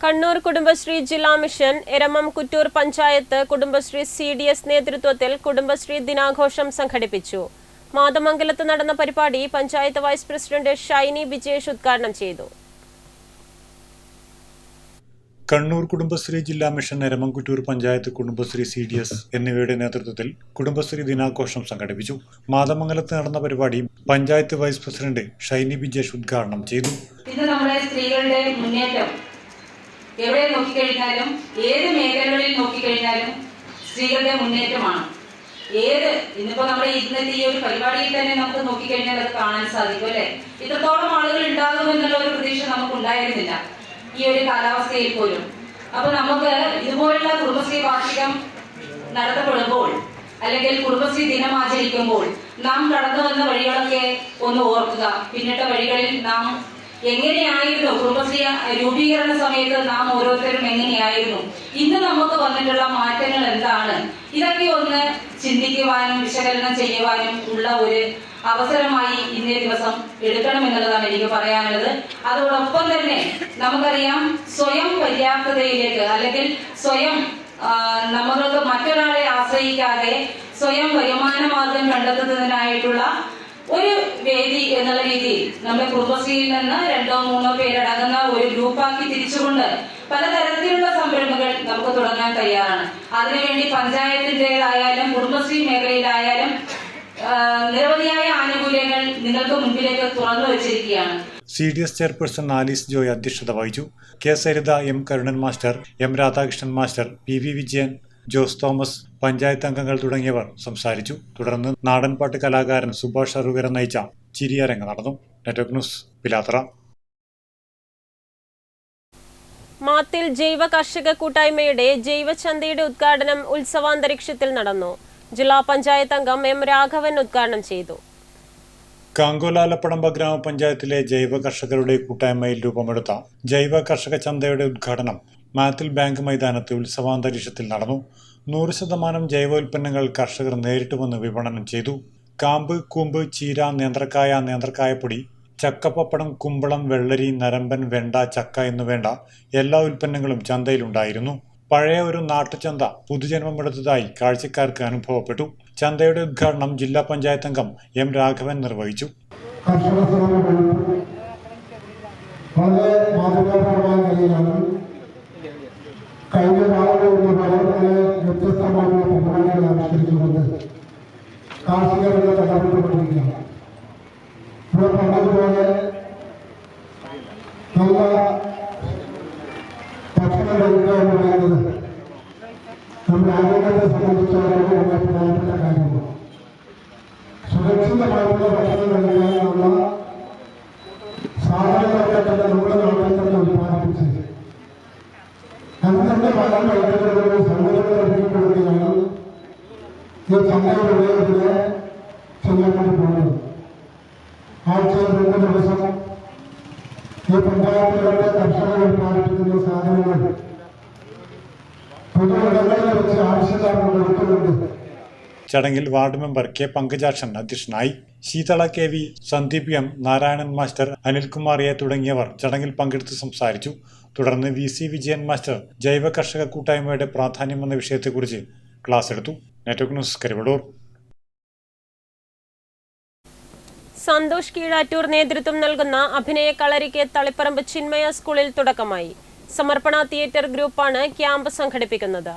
കണ്ണൂർ കുടുംബശ്രീ ജില്ലാ മിഷൻ എരമം കുറ്റൂർ പഞ്ചായത്ത് കുടുംബശ്രീ CDS നേതൃത്വത്തിൽ കുടുംബശ്രീ ദിനാഘോഷം സംഘടിപ്പിച്ചു. മാതമംഗലത്ത് നടന്ന പരിപാടി പഞ്ചായത്ത് വൈസ് പ്രസിഡന്റ് ഷൈനി ബിജേഷ് ഉദ്ഘാടനം ചെയ്തു. കണ്ണൂർ കുടുംബശ്രീ ജില്ലാ മിഷൻ എരമം കുറ്റൂർ പഞ്ചായത്ത് കുടുംബശ്രീ CDS എന്നിവയുടെ നേതൃത്വത്തിൽ കുടുംബശ്രീ ദിനാഘോഷം സംഘടിപ്പിച്ചു. മാതമംഗലത്ത് നടന്ന പരിപാടി പഞ്ചായത്ത് വൈസ് പ്രസിഡന്റ് ഷൈനി ബിജേഷ് ഉദ്ഘാടനം ചെയ്തു. ഇത് നമ്മുടെ സ്ത്രീകളുടെ മുന്നേറ്റം എവിടെ നോക്കിക്കഴിഞ്ഞാലും ഏത് മേഖലകളിൽ നോക്കിക്കഴിഞ്ഞാലും സ്ത്രീകളുടെ മുന്നേറ്റമാണ്. ഇന്നിപ്പോ നമ്മുടെ ഇന്നത്തെ ഈ ഒരു പരിപാടിയിൽ തന്നെ നമുക്ക് നോക്കിക്കഴിഞ്ഞാൽ അത് കാണാൻ സാധിക്കും അല്ലെ. ഇത്രത്തോളം ആളുകൾ ഉണ്ടാകുമെന്നുള്ള ഒരു പ്രതീക്ഷ നമുക്ക് ഉണ്ടായിരുന്നില്ല ഈ ഒരു കാലാവസ്ഥയിൽ പോലും. അപ്പൊ നമുക്ക് ഇതുപോലുള്ള കുടുംബശ്രീ വാർഷികം നടത്തപ്പെടുമ്പോൾ അല്ലെങ്കിൽ കുടുംബശ്രീ ദിനം ആചരിക്കുമ്പോൾ നാം കടന്നു വന്ന വഴികളൊക്കെ ഒന്ന് ഓർക്കുക. പിന്നിട്ട വഴികളിൽ നാം എങ്ങനെയായിരുന്നു, കുടുംബശ്രീ രൂപീകരണ സമയത്ത് നാം ഓരോരുത്തരും എങ്ങനെയായിരുന്നു, ഇന്ന് നമുക്ക് വന്നിട്ടുള്ള മാറ്റങ്ങൾ എന്താണ്, ഇതൊക്കെ ഒന്ന് ചിന്തിക്കുവാനും വിശകലനം ചെയ്യുവാനും ഉള്ള ഒരു അവസരമായി ഇന്നേ ദിവസം എടുക്കണമെന്നുള്ളതാണ് എനിക്ക് പറയാനുള്ളത്. അതോടൊപ്പം തന്നെ നമുക്കറിയാം, സ്വയം പര്യാപ്തതയിലേക്ക് അല്ലെങ്കിൽ സ്വയം നമ്മൾക്ക് മറ്റൊരാളെ ആശ്രയിക്കാതെ സ്വയം വരുമാന മാർഗം കണ്ടെത്തുന്നതിനായിട്ടുള്ള ഒരു വേദി എന്നുള്ള രീതിയിൽ നമ്മുടെ കുടുംബശ്രീയിൽ നിന്ന് 2-3 പേരടങ്ങുന്ന ഒരു ഗ്രൂപ്പാക്കി തിരിച്ചുകൊണ്ട് പലതരത്തിലുള്ള സംരംഭങ്ങൾ നമുക്ക് തുടങ്ങാൻ തയ്യാറാണ്. അതിനുവേണ്ടി പഞ്ചായത്തിൻ്റെതായാലും കുടുംബശ്രീ മേഖലയിലായാലും നിരവധിയായ ആനുകൂല്യങ്ങൾ നിങ്ങൾക്ക് മുൻപിലേക്ക് തുറന്നു വെച്ചിരിക്കുകയാണ്. CDS ചെയർപേഴ്സൺ ആലീസ് ജോയ് അധ്യക്ഷത വഹിച്ചു. K Saritha, M Karunan master, M Radhakrishnan master, PV Vijayan, Jose Thomas, panchayat അംഗങ്ങൾ തുടങ്ങിയവർ സംസാരിച്ചു. തുടർന്ന് നാടൻപാട്ട് കലാകാരൻ സുഭാഷ് അറുകര നയിച്ച ചിരിയരങ്ങ് നടന്നു. Network news, Pilathara. മാത്തിൽ ജൈവ കർഷക കൂട്ടായ്മയുടെ ജൈവചന്തയുടെ ഉദ്ഘാടനം ഉത്സവാന്തരീക്ഷത്തിൽ നടന്നു. ജില്ലാ പഞ്ചായത്ത് അംഗം M രാഘവൻ ഉദ്ഘാടനം ചെയ്തു. കാങ്കോലാലപ്പടമ്പ ഗ്രാമപഞ്ചായത്തിലെ ജൈവ കർഷകരുടെ കൂട്ടായ്മയിൽ രൂപമെടുത്ത ജൈവ കർഷക ചന്തയുടെ ഉദ്ഘാടനം മാത്തിൽ ബാങ്ക് മൈതാനത്ത് ഉത്സവാന്തരീക്ഷത്തിൽ നടന്നു. 100% ജൈവോൽപ്പന്നങ്ങൾ കർഷകർ നേരിട്ട് വന്ന് വിപണനം ചെയ്തു. കാമ്പ്, കൂമ്പ്, ചീര, നേന്ത്രക്കായ, നേന്ത്രക്കായപ്പൊടി, ചക്കപ്പപ്പടം, കുമ്പളം, വെള്ളരി, നരമ്പൻ, വെണ്ട, ചക്ക എന്നുവേണ്ട എല്ലാ ഉൽപ്പന്നങ്ങളും ചന്തയിലുണ്ടായിരുന്നു. പഴയ ഒരു നാട്ടുചന്ത പുതുജന്മമെടുത്തതായി കാഴ്ചക്കാർക്ക് അനുഭവപ്പെട്ടു. ചന്തയുടെ ഉദ്ഘാടനം ജില്ലാ പഞ്ചായത്ത് അംഗം M രാഘവൻ നിർവഹിച്ചു. കഴിഞ്ഞ കാലങ്ങളിൽ വളരെ വ്യത്യസ്തമായിട്ടുള്ള പരിപാടികൾ ആവിഷ്കരിച്ചുകൊണ്ട് കാർഷിക രംഗത്ത് ഇടപെട്ടുകൊണ്ടിരിക്കുകയാണ്. ഇവിടെ പറഞ്ഞതുപോലെ നല്ല ഭക്ഷണം കഴിക്കുക എന്ന് പറയുന്നത് നമ്മുടെ ആരോഗ്യത്തെ സംബന്ധിച്ചിടത്തോളം വളരെ പ്രധാനപ്പെട്ട കാര്യമാണ്. സുരക്ഷിതമായിട്ടുള്ള ഭക്ഷണം കഴിക്കാനുള്ള സാധനങ്ങളൊക്കെ തന്നെ നമ്മുടെ നാട്ടിൽ തന്നെ ഉത്പാദിപ്പിച്ച് അതിന്റെ ഫലം കഴിക്കുന്നതിനുള്ള സൗകര്യങ്ങൾ ഒരുക്കിക്കൊടുക്കുകയാണ് ഈ ചന്തയുടെ ഇതിലെ ചെയ്യപ്പെട്ടു പോകുന്നത്. ആഴ്ചയിൽ 2 ദിവസം ഈ പഞ്ചായത്തുകളുടെ കർഷകർ ഉത്പാദിപ്പിക്കുന്ന സാധനങ്ങൾ പൊതുവിടങ്ങളിൽ വെച്ച് ആവശ്യക്കാർക്ക് കൊടുക്കുന്നുണ്ട്. ചടങ്ങിൽ വാർഡ് മെമ്പർ K പങ്കജാക്ഷൻ അധ്യക്ഷനായി. ശീതള KV, Sandeep M, Narayanan master, Anilkumar A തുടങ്ങിയവർ ചടങ്ങിൽ പങ്കെടുത്ത് സംസാരിച്ചു. തുടർന്ന് VC വിജയൻ മാസ്റ്റർ ജൈവ കർഷക കൂട്ടായ്മയുടെ പ്രാധാന്യം എന്ന വിഷയത്തെക്കുറിച്ച് ക്ലാസ് എടുത്തു. Network news, Karivellur. സന്തോഷ് കീഴാറ്റൂർ നേതൃത്വം നൽകുന്ന അഭിനയ കളരിക്ക് തളിപ്പറമ്പ് ചിന്മയ സ്കൂളിൽ തുടക്കമായി. സമർപ്പണ തിയേറ്റർ ഗ്രൂപ്പാണ് ക്യാമ്പ് സംഘടിപ്പിക്കുന്നത്.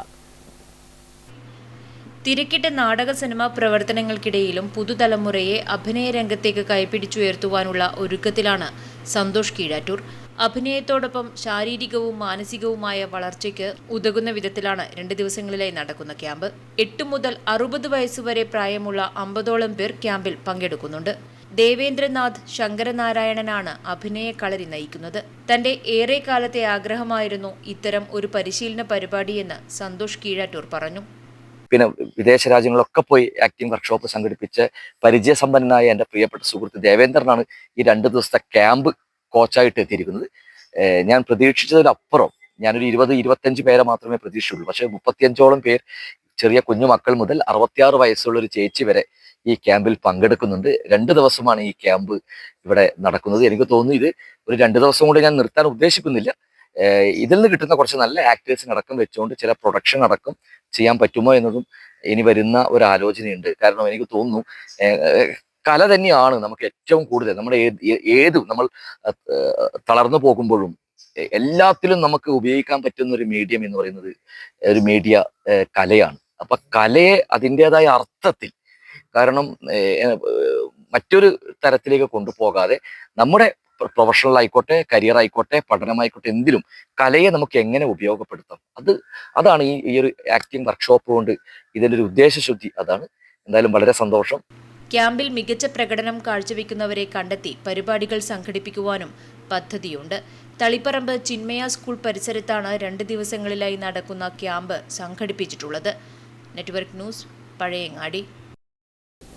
തിരക്കിട്ട നാടക സിനിമാ പ്രവർത്തനങ്ങൾക്കിടയിലും പുതുതലമുറയെ അഭിനയ രംഗത്തേക്ക് കൈപിടിച്ചുയർത്തുവാനുള്ള ഒരുക്കത്തിലാണ് സന്തോഷ് കീഴാറ്റൂർ. അഭിനയത്തോടൊപ്പം ശാരീരികവും മാനസികവുമായ വളർച്ചയ്ക്ക് ഉതകുന്ന വിധത്തിലാണ് 2 ദിവസങ്ങളിലായി നടക്കുന്ന ക്യാമ്പ്. 8 മുതൽ 60 വയസ്സുവരെ പ്രായമുള്ള 50ഓളം പേർ ക്യാമ്പിൽ പങ്കെടുക്കുന്നുണ്ട്. ദേവേന്ദ്രനാഥ് ശങ്കരനാരായണനാണ് അഭിനയ കളരി നയിക്കുന്നത്. തന്റെ ഏറെക്കാലത്തെ ആഗ്രഹമായിരുന്നു ഇത്തരം ഒരു പരിശീലന പരിപാടിയെന്ന് സന്തോഷ് കീഴാറ്റൂർ പറഞ്ഞു. പിന്നെ വിദേശ രാജ്യങ്ങളിലൊക്കെ പോയി ആക്ടിംഗ് വർക്ക്ഷോപ്പ് സംഘടിപ്പിച്ച് പരിചയസമ്പന്നനായ എൻ്റെ പ്രിയപ്പെട്ട സുഹൃത്ത് ദേവേന്ദ്രനാണ് ഈ 2 ദിവസത്തെ ക്യാമ്പ് കോച്ചായിട്ട് എത്തിയിരിക്കുന്നത്. ഞാൻ പ്രതീക്ഷിച്ചതിലപ്പുറം ഞാനൊരു 20-25 പേരെ മാത്രമേ പ്രതീക്ഷിച്ചുള്ളൂ. പക്ഷേ 35ഓളം പേർ, ചെറിയ കുഞ്ഞു മക്കൾ മുതൽ 66 വയസ്സുള്ള ഒരു ചേച്ചി വരെ ഈ ക്യാമ്പിൽ പങ്കെടുക്കുന്നുണ്ട്. 2 ദിവസമാണ് ഈ ക്യാമ്പ് ഇവിടെ നടക്കുന്നത്. എനിക്ക് തോന്നുന്നു ഇത് ഒരു 2 ദിവസം കൊണ്ട് ഞാൻ നിർത്താൻ ഉദ്ദേശിക്കുന്നില്ല. ഇതിൽ നിന്ന് കിട്ടുന്ന കുറച്ച് നല്ല ആക്ടേഴ്സിനടക്കം വെച്ചുകൊണ്ട് ചില പ്രൊഡക്ഷൻ അടക്കം ചെയ്യാൻ പറ്റുമോ എന്നതും ഇനി വരുന്ന ഒരു ആലോചനയുണ്ട്. കാരണം എനിക്ക് തോന്നുന്നു കല തന്നെയാണ് നമുക്ക് ഏറ്റവും കൂടുതൽ നമ്മുടെ നമ്മൾ തളർന്നു പോകുമ്പോഴും എല്ലാത്തിലും നമുക്ക് ഉപയോഗിക്കാൻ പറ്റുന്ന ഒരു മീഡിയം എന്ന് പറയുന്നത് ഒരു മീഡിയ കലയാണ്. അപ്പൊ കലയെ അതിൻ്റെതായ അർത്ഥത്തിൽ, കാരണം മറ്റൊരു തരത്തിലേക്ക് കൊണ്ടുപോകാതെ നമ്മുടെ പ്രൊഫഷണൽ ആയിക്കോട്ടെ, കരിയർ ആയിക്കോട്ടെ, പഠനമായിക്കോട്ടെ, എന്തിലും കലയെ നമുക്ക് എങ്ങനെ ഉപയോഗപ്പെടുത്താം, അതാണ് ഈ ഒരു ആക്ടിംഗ് വർക്ക്ഷോപ്പ് കൊണ്ട് ഇതിൻ്റെ ഒരു ഉദ്ദേശശുദ്ധി. അതാണ്. എന്തായാലും വളരെ സന്തോഷം. ക്യാമ്പിൽ മികച്ച പ്രകടനം കാഴ്ചവെക്കുന്നവരെ കണ്ടെത്തി പരിപാടികൾ സംഘടിപ്പിക്കുവാനും പദ്ധതിയുണ്ട്. തളിപ്പറമ്പ് ചിന്മയ സ്കൂൾ പരിസരത്താണ് 2 ദിവസങ്ങളിലായി നടക്കുന്ന ക്യാമ്പ് സംഘടിപ്പിച്ചിട്ടുള്ളത്. Network news, Pazhayangadi.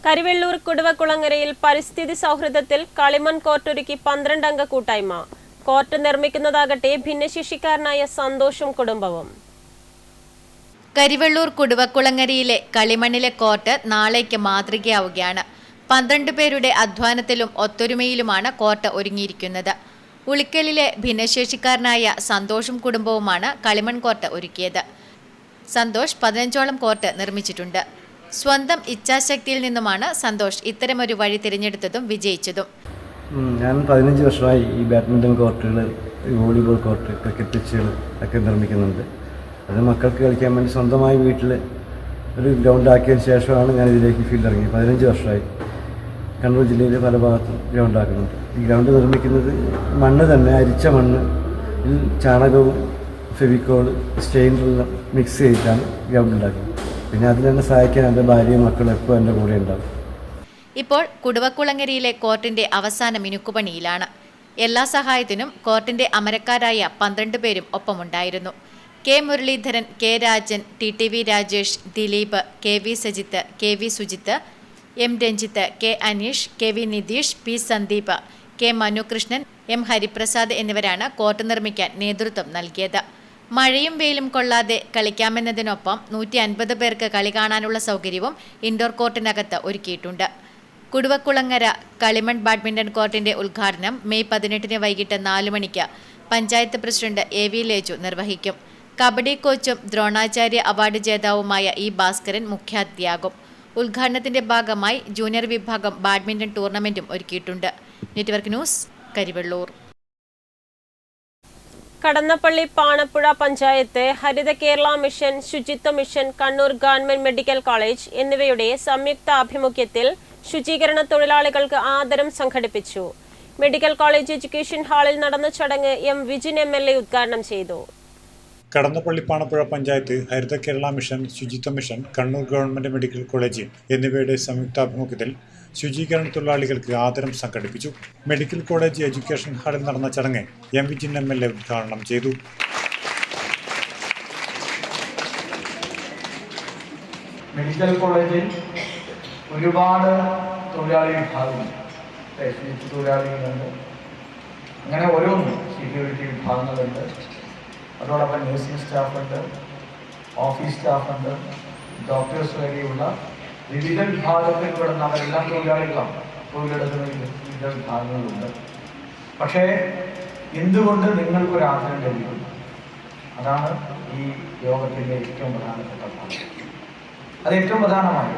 കരിവെള്ളൂർ കുടുവക്കുളങ്ങരയിൽ പരിസ്ഥിതി സൗഹൃദത്തിൽ കളിമൺ കോർട്ടൊരുക്കി 12 അംഗ കൂട്ടായ്മ. കോർട്ട് നിർമ്മിക്കുന്നതാകട്ടെ ഭിന്നശേഷിക്കാരനായ സന്തോഷും കുടുംബവും. കരിവെള്ളൂർ കുടുവക്കുളങ്ങരയിലെ കളിമണ്ണിലെ കോർട്ട് നാളേക്ക് മാതൃകയാവുകയാണ്. 12 പേരുടെ അധ്വാനത്തിലും ഒത്തൊരുമയിലുമാണ് കോർട്ട് ഒരുങ്ങിയിരിക്കുന്നത്. ഉളിക്കലിലെ ഭിന്നശേഷിക്കാരനായ സന്തോഷും കുടുംബവുമാണ് കളിമൺ കോർട്ട് ഒരുക്കിയത്. സന്തോഷ് 15ഓളം കോർട്ട് നിർമ്മിച്ചിട്ടുണ്ട്. സ്വന്തം ഇച്ഛാശക്തിയിൽ നിന്നുമാണ് സന്തോഷ് ഇത്തരമൊരു വഴി തിരഞ്ഞെടുത്തതും വിജയിച്ചതും. ഞാൻ 15 വർഷമായി ഈ ബാഡ്മിൻ്റൺ കോർട്ടുകൾ, വോളിബോൾ കോർട്ട്, ക്രിക്കറ്റ് പിച്ചുകൾ ഒക്കെ നിർമ്മിക്കുന്നുണ്ട്. അത് മക്കൾക്ക് കളിക്കാൻ വേണ്ടി സ്വന്തമായി വീട്ടിൽ ഒരു ഗ്രൗണ്ട് ആക്കിയതിന് ശേഷമാണ് ഞാൻ ഇതിലേക്ക് ഫീൽഡ് ഇറങ്ങി. 15 വർഷമായി കണ്ണൂർ ജില്ലയിൽ പല ഭാഗത്തും ഗ്രൗണ്ട് ആക്കുന്നുണ്ട്. ഈ ഗ്രൗണ്ട് നിർമ്മിക്കുന്നത് മണ്ണ് തന്നെ, അരിച്ച മണ്ണ്, ചാണകവും ഫെവിക്കോൾ സ്റ്റെയിനെല്ലാം മിക്സ് ചെയ്തിട്ടാണ് ഗ്രൗണ്ട് ഉണ്ടാക്കുന്നത്. പിന്നെ അതിൽ തന്നെ സഹായിക്കാൻ എൻ്റെ ഭാര്യയും മക്കളും എപ്പോൾ എൻ്റെ കൂടെ ഉണ്ടാകും. ഇപ്പോൾ കുടുവക്കുളങ്ങരയിലെ കോർട്ടിന്റെ അവസാന മിനുക്കുപണിയിലാണ്. എല്ലാ സഹായത്തിനും കോർട്ടിന്റെ അമരക്കാരായ 12 പേരും ഒപ്പമുണ്ടായിരുന്നു. K Muraleedharan, K Rajan, TTV. Rajesh, Dileep, KV. Sajith, KV. Sujith, M Ranjith, K Aneesh, KV. Nitheesh, P. Sandeep, K Manukrishnan, M Hariprasad എന്നിവരാണ് കോർട്ട് നിർമ്മിക്കാൻ നേതൃത്വം നൽകിയത്. മഴയും വെയിലും കൊള്ളാതെ കളിക്കാമെന്നതിനൊപ്പം 150 പേർക്ക് കളി കാണാനുള്ള സൗകര്യവും ഇൻഡോർ കോർട്ടിനകത്ത് ഒരുക്കിയിട്ടുണ്ട്. കുടുവക്കുളങ്ങര കളിമൺ ബാഡ്മിൻ്റൺ കോർട്ടിന്റെ ഉദ്ഘാടനം മെയ് 18 വൈകിട്ട് 4 മണിക്ക് പഞ്ചായത്ത് പ്രസിഡന്റ് A.V. ലേജു നിർവഹിക്കും. കബഡി കോച്ചും ദ്രോണാചാര്യ അവാർഡ് ജേതാവുമായ ഇ. ഭാസ്കരൻ മുഖ്യാതിഥിയാകും. ഉദ്ഘാടനത്തിന്റെ ഭാഗമായി ജൂനിയർ വിഭാഗം ബാഡ്മിൻ്റൺ ടൂർണമെന്റും ഒരുക്കിയിട്ടുണ്ട്. Network news, Karivellur. Kadannappally Panapuzha panchayat, Haritha Kerala mission, Suchitwa mission, Kannur government medical college എന്നിവയുടെ സംയുക്ത ആഭിമുഖ്യത്തിൽ ശുചീകരണ തൊഴിലാളികൾക്ക് ആദരം സംഘടിപ്പിച്ചു. മെഡിക്കൽ കോളേജ് എഡ്യൂക്കേഷൻ ഹാളിൽ നടന്ന ചടങ്ങ് എം വിജിൻ MLA ഉദ്ഘാടനം ചെയ്തു. Kadannappally Panapuzha panchayat, Haritha Kerala mission, Suchitwa mission, Kannur government medical college എന്നിവയുടെ സംയുക്താഭിമുഖ്യത്തിൽ ശുചീകരണ തൊഴിലാളികൾക്ക് ആദരം സംഘടിപ്പിച്ചു. മെഡിക്കൽ കോളേജ് എഡ്യൂക്കേഷൻ ഹാളിൽ നടന്ന ചടങ്ങ് എം വിജിൻ MLA ഉദ്ഘാടനം ചെയ്തു. മെഡിക്കൽ കോളേജിൽ ഒരുപാട് തൊഴിലാളി വിഭാഗങ്ങളുണ്ട്. തൊഴിലാളികളുണ്ട്, അങ്ങനെ ഓരോന്നും സെക്യൂരിറ്റി വിഭാഗങ്ങളുണ്ട്, അതോടൊപ്പം നഴ്സിംഗ് സ്റ്റാഫുണ്ട്, ഓഫീസ് സ്റ്റാഫുണ്ട്, ഡോക്ടേഴ്സ് വരെയുള്ള വിവിധ വിഭാഗത്തിൽപ്പെടുന്ന അവരെല്ലാം തൊഴിലാളികളാണ്. തൊഴിലെടുക്കുന്ന വിവിധ വിഭാഗങ്ങളുണ്ട്. പക്ഷേ എന്തുകൊണ്ട് നിങ്ങൾക്കൊരു ആദരം ലഭിക്കും? അതാണ് ഈ യോഗത്തിൻ്റെ ഏറ്റവും പ്രധാനപ്പെട്ട ഭാഗം. അത് ഏറ്റവും പ്രധാനമായി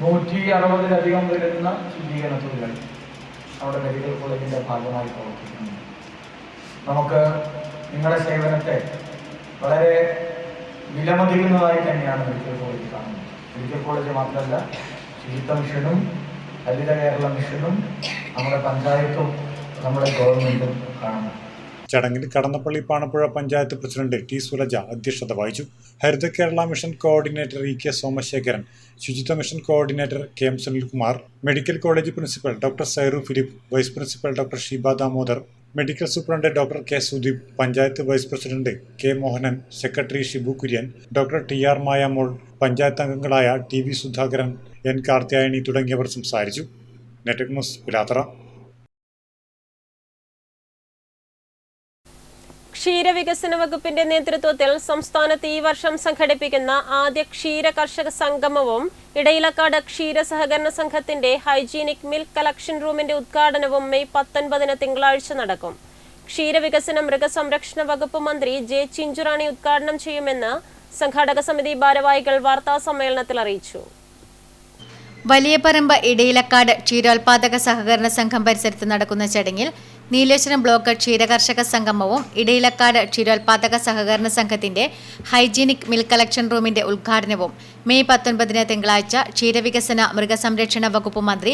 160-ലധികം വരുന്ന ശുചീകരണ തൊഴിലാളി നമ്മുടെ മെഡിക്കൽ കോളേജിൻ്റെ ഭാഗമായി പ്രവർത്തിക്കുന്നു. നമുക്ക് നിങ്ങളുടെ സേവനത്തെ വളരെ വിലമതിക്കുന്നതായി തന്നെയാണ് മെഡിക്കൽ കോളേജ് കാണുന്നത്. മെഡിക്കൽ കോളേജ് മാത്രമല്ല, ശുചിത്വ മിഷനും ഹരിത കേരള മിഷനും നമ്മുടെ പഞ്ചായത്തും നമ്മുടെ ഗവൺമെൻറ്റും കാണുന്നു. ചടങ്ങിൽ കടന്നപ്പള്ളി പാണപ്പുഴ പഞ്ചായത്ത് പ്രസിഡന്റ് ടി. സുലജ അധ്യക്ഷത വഹിച്ചു. Haritha Kerala mission coordinator E.K. Somasekharan, Suchitwa mission coordinator K.M. Sunilkumar, medical college principal doctor Sairu Philip, vice principal doctor Sheeba Damodar, medical superintendent doctor K. Sudeep, panchayat vice president K. Mohanan, secretary Shibu Kurian, doctor TR Mayamol, panchayat അംഗങ്ങളായ TV സുധാകരൻ, N. കാർത്യായനി തുടങ്ങിയവർ സംസാരിച്ചു. Network news, Pilathara. ക്ഷീരവികസന വകുപ്പിന്റെ നേതൃത്വത്തിൽ സംസ്ഥാനത്ത് ഈ വർഷം സംഘടിപ്പിക്കുന്ന ആദ്യ ക്ഷീര കർഷക സംഗമവും ഇടയിലക്കാട് ക്ഷീര സഹകരണ സംഘത്തിന്റെ ഹൈജീനിക് മിൽക്ക് കളക്ഷൻ റൂമിന്റെ ഉദ്ഘാടനവും മെയ് 19 തിങ്കളാഴ്ച നടക്കും. ക്ഷീരവികസന മൃഗസംരക്ഷണ വകുപ്പ് മന്ത്രി J. ചിഞ്ചുറാണി ഉദ്ഘാടനം ചെയ്യുമെന്ന് സംഘാടക സമിതി ഭാരവാഹികൾ വാർത്താ സമ്മേളനത്തിൽ അറിയിച്ചു. വലിയപറമ്പ് ഇടയിലക്കാട് ക്ഷീരോത്പാദക സഹകരണ സംഘം പരിസരത്ത് നടക്കുന്ന ചടങ്ങിൽ നീലേശ്വരം ബ്ലോക്ക് ക്ഷീരകർഷക സംഗമവും ഇടയിലക്കാട് ക്ഷീരോത്പാദക സഹകരണ സംഘത്തിന്റെ ഹൈജീനിക് മിൽക്ക് കളക്ഷൻ റൂമിന്റെ ഉദ്ഘാടനവും മെയ് 19 തിങ്കളാഴ്ച ക്ഷീരവികസന മൃഗസംരക്ഷണ വകുപ്പ് മന്ത്രി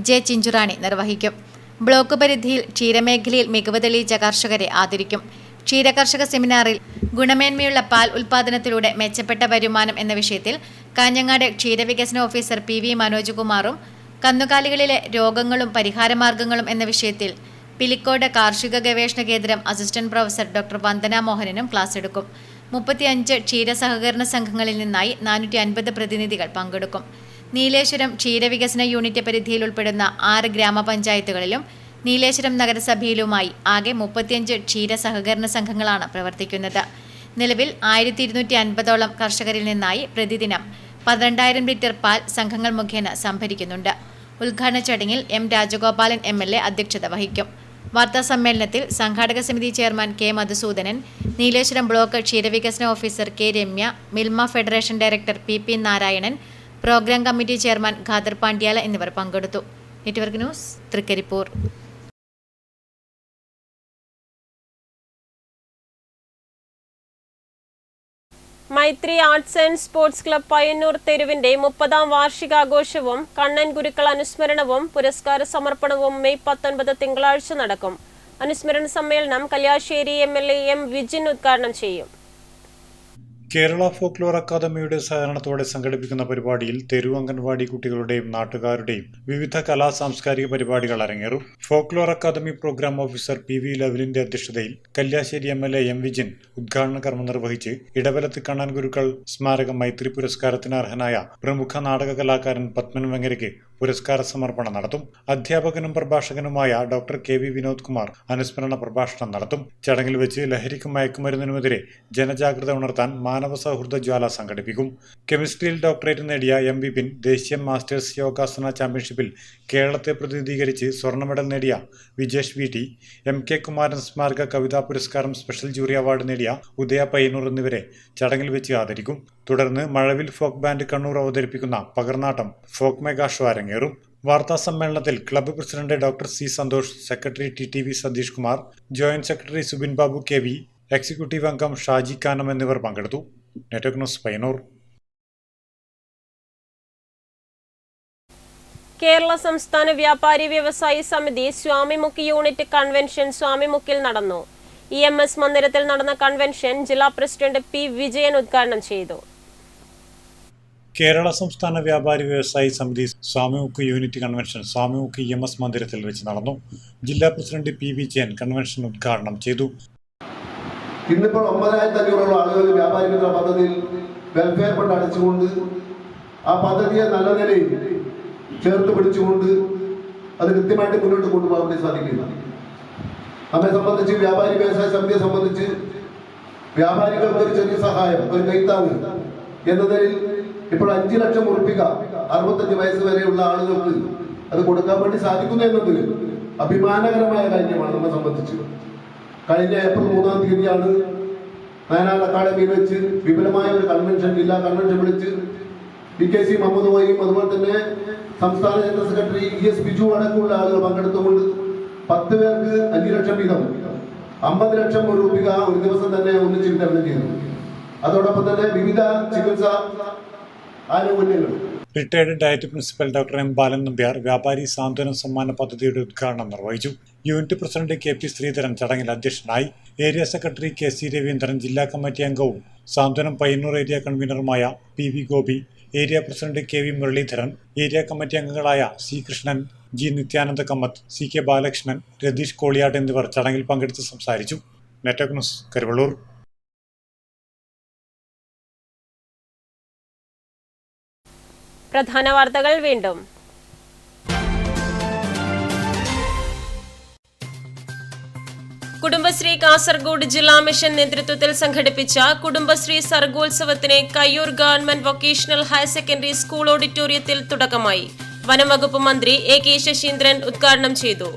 J. ചിഞ്ചുറാണി നിർവഹിക്കും. ബ്ലോക്ക് പരിധിയിൽ ക്ഷീരമേഖലയിൽ മികവ് തെളിയിച്ച കർഷകരെ ആദരിക്കും. ക്ഷീരകർഷക സെമിനാറിൽ ഗുണമേന്മയുള്ള പാൽ ഉൽപാദനത്തിലൂടെ മെച്ചപ്പെട്ട വരുമാനം എന്ന വിഷയത്തിൽ കാഞ്ഞങ്ങാട് ക്ഷീരവികസന ഓഫീസർ PV മനോജ് കുമാറും കന്നുകാലികളിലെ രോഗങ്ങളും പരിഹാരമാർഗങ്ങളും എന്ന വിഷയത്തിൽ പിലിക്കോട് കാർഷിക ഗവേഷണ കേന്ദ്രം അസിസ്റ്റന്റ് പ്രൊഫസർ ഡോക്ടർ വന്ദന മോഹനനും ക്ലാസ് എടുക്കും. 35 ക്ഷീര സഹകരണ സംഘങ്ങളിൽ നിന്നായി 450 പ്രതിനിധികൾ പങ്കെടുക്കും. നീലേശ്വരം ക്ഷീരവികസന യൂണിറ്റ് പരിധിയിൽ ഉൾപ്പെടുന്ന 6 ഗ്രാമപഞ്ചായത്തുകളിലും നീലേശ്വരം നഗരസഭയിലുമായി ആകെ 35 ക്ഷീര സഹകരണ സംഘങ്ങളാണ് പ്രവർത്തിക്കുന്നത്. നിലവിൽ 1250ഓളം കർഷകരിൽ നിന്നായി പ്രതിദിനം 12,000 ലിറ്റർ പാൽ സംഘങ്ങൾ മുഖേന സംഭരിക്കുന്നുണ്ട്. ഉദ്ഘാടന ചടങ്ങിൽ M. രാജഗോപാലൻ MLA അധ്യക്ഷത വഹിക്കും. വാർത്താ സമ്മേളനത്തിൽ സംഘാടക സമിതി chairman K. Madhusoodanan, Nileshwaram block ക്ഷീരവികസന officer K. Ramya, Milma federation director PP Narayanan, programme committee chairman Khader Pandyala എന്നിവർ പങ്കെടുത്തു. Network news, Thrikaripur. Maithri arts and sports club Payyannur തെരുവിന്റെ 30ാം വാർഷികാഘോഷവും കണ്ണൻ ഗുരുക്കൾ അനുസ്മരണവും പുരസ്കാര സമർപ്പണവും മെയ് 19 തിങ്കളാഴ്ച നടക്കും. അനുസ്മരണ സമ്മേളനം കല്യാശ്ശേരി MLA M. വിജിൻ ഉദ്ഘാടനം ചെയ്യും. കേരള ഫോക്ലോർ അക്കാദമിയുടെ സഹകരണത്തോടെ സംഘടിപ്പിക്കുന്ന പരിപാടിയിൽ തെരുവ് അംഗൻവാടി കുട്ടികളുടെയും നാട്ടുകാരുടെയും വിവിധ കലാ സാംസ്കാരിക പരിപാടികൾ അരങ്ങേറും. Folklore academy programme officer PV ലവലിന്റെ അധ്യക്ഷതയിൽ കല്യാശ്ശേരി MLA M. വിജിൻ ഉദ്ഘാടന കർമ്മം നിർവഹിച്ച് ഇടവലത്ത് കണ്ണൻ ഗുരുക്കൾ സ്മാരക മൈത്രി പുരസ്കാരത്തിന് അർഹനായ പ്രമുഖ നാടക കലാകാരൻ പത്മൻ വെങ്ങരയ്ക്ക് പുരസ്കാര സമർപ്പണം നടത്തും. അധ്യാപകനും പ്രഭാഷകനുമായ ഡോക്ടർ KV വിനോദ് കുമാർ അനുസ്മരണ പ്രഭാഷണം നടത്തും. ചടങ്ങിൽ വെച്ച് ലഹരിക്കും മയക്കുമരുന്നിനുമെതിരെ ജനജാഗ്രത ഉണർത്താൻ മാനവ സൗഹൃദ ജ്വാല സംഘടിപ്പിക്കും. കെമിസ്ട്രിയിൽ ഡോക്ടറേറ്റ് നേടിയ M. വിപിൻ ദേശീയ മാസ്റ്റേഴ്സ് യോഗാസന ചാമ്പ്യൻഷിപ്പിൽ കേരളത്തെ പ്രതിനിധീകരിച്ച് സ്വർണ്ണ മെഡൽ നേടിയ വിജേഷ് VT, MK കുമാരൻ സ്മാരക കവിതാ പുരസ്കാരം സ്പെഷ്യൽ ജൂറി അവാർഡ് നേടിയ ഉദയ പയ്യന്നൂർ എന്നിവരെ ചടങ്ങിൽ വെച്ച് ആദരിക്കും. തുടർന്ന് മഴവിൽ ഫോക്ക് ബാൻഡ് കണ്ണൂർ അവതരിപ്പിക്കുന്ന പകർനാട്ടം ഫോക്ക് മെഗാ ഷോ അരങ്ങേറും. വാർത്താ സമ്മേളനത്തിൽ club president doctor C. Santhosh, secretary TTV Satheesh Kumar, joint secretary Subin Babu KV, executive അംഗം ഷാജി കാനം എന്നിവർ പങ്കെടുത്തു. Network news Payyanur. കേരള സംസ്ഥാന വ്യാപാരി വ്യവസായി സമിതി സ്വാമിമുഖി യൂണിറ്റ് കൺവെൻഷൻ സ്വാമിമുക്കിൽ നടന്നു. EMS മന്ദിരത്തിൽ നടന്ന കൺവെൻഷൻ ജില്ലാ പ്രസിഡന്റ് P. വിജയൻ ഉദ്ഘാടനം ചെയ്തു. കേരള സംസ്ഥാന വ്യാപാരി വ്യവസായി സമിതി സ്വാമിമുഖി യൂണിറ്റ് കൺവെൻഷൻ സ്വാമിമുഖി EMS മന്ദിരത്തിൽ വെച്ച് നടന്നു. ജില്ലാ പ്രസിഡന്റ് P. വിജയൻ കൺവെൻഷൻ ഉദ്ഘാടനം ചെയ്തു. ഇന്നിപ്പോൾ 9,500 ആളുകൾ വ്യാപാരി മിത്ര പദ്ധതിയിൽ വെൽഫെയർ ഫണ്ട് അടച്ചുകൊണ്ട് ആ പദ്ധതിയെ നല്ല നിലയിൽ ചേർത്ത് പിടിച്ചുകൊണ്ട് അത് കൃത്യമായിട്ട് മുന്നോട്ട് കൊണ്ടുപോകാൻ വേണ്ടി സാധിക്കില്ല. നമ്മെ സംബന്ധിച്ച് വ്യാപാരി വ്യവസായ സമിതിയെ സംബന്ധിച്ച് വ്യാപാരികൾക്ക് ഒരു ചെറിയ സഹായം, ഒരു കൈത്താങ്ങ് എന്നതിൽ ഇപ്പോൾ 5 ലക്ഷം ഉറപ്പിക 65 വയസ്സ് വരെയുള്ള ആളുകൾക്ക് അത് കൊടുക്കാൻ വേണ്ടി സാധിക്കുന്നു എന്നത് അഭിമാനകരമായ കാര്യമാണ് നമ്മെ സംബന്ധിച്ച്. കഴിഞ്ഞ ഏപ്രിൽ 3-ാം തീയതിയാണ് നയനാർ അക്കാദമിയിൽ വെച്ച് വിപുലമായ ഒരു കൺവെൻഷൻ, ജില്ലാ കൺവെൻഷൻ വിളിച്ച് PKC മുഹമ്മദ് വൈയും അതുപോലെ തന്നെ സംസ്ഥാന ജനറൽ സെക്രട്ടറി ES ബിജു അടക്കമുള്ള ആളുകൾ പങ്കെടുത്തുകൊണ്ട് 10 പേർക്ക് 5 ലക്ഷം വീതം 50 ലക്ഷം രൂപ ഒരു ദിവസം തന്നെ ഒന്നിച്ച് വിതരണം ചെയ്തു. അതോടൊപ്പം തന്നെ വിവിധ ചികിത്സാ ആനുകൂല്യങ്ങൾ. Retired diet principal doctor M. ബാലൻ നമ്പ്യാർ വ്യാപാരി സാന്ത്വനം സമ്മാന പദ്ധതിയുടെ ഉദ്ഘാടനം നിർവഹിച്ചു. യൂണിറ്റ് പ്രസിഡന്റ് KP ശ്രീധരൻ ചടങ്ങിൽ അധ്യക്ഷനായി. ഏരിയ സെക്രട്ടറി KC രവീന്ദ്രൻ, ജില്ലാ കമ്മിറ്റി അംഗവും സാന്ത്വനം പയ്യന്നൂർ ഏരിയ കൺവീനറുമായ PV Gopi, area president KV Muraleedharan, area committee അംഗങ്ങളായ C. Krishnan, G. Nithyananda Kamath, CK Balakrishnan, Ratheesh Koliyat എന്നിവർ ചടങ്ങിൽ പങ്കെടുത്ത് സംസാരിച്ചു. Network news, Karuvallur. പ്രധാന വാർത്തകൾ വീണ്ടും. കുടുംബശ്രീ കാസർഗോഡ് ജില്ലാ മിഷൻ നേതൃത്വത്തിൽ സംഘടിപ്പിച്ച കുടുംബശ്രീ സർഗോത്സവത്തിന് Kayyur government vocational higher secondary school ഓഡിറ്റോറിയത്തിൽ തുടക്കമായി. വനം വകുപ്പ് മന്ത്രി AK ശശീന്ദ്രൻ ഉദ്ഘാടനം ചെയ്തു.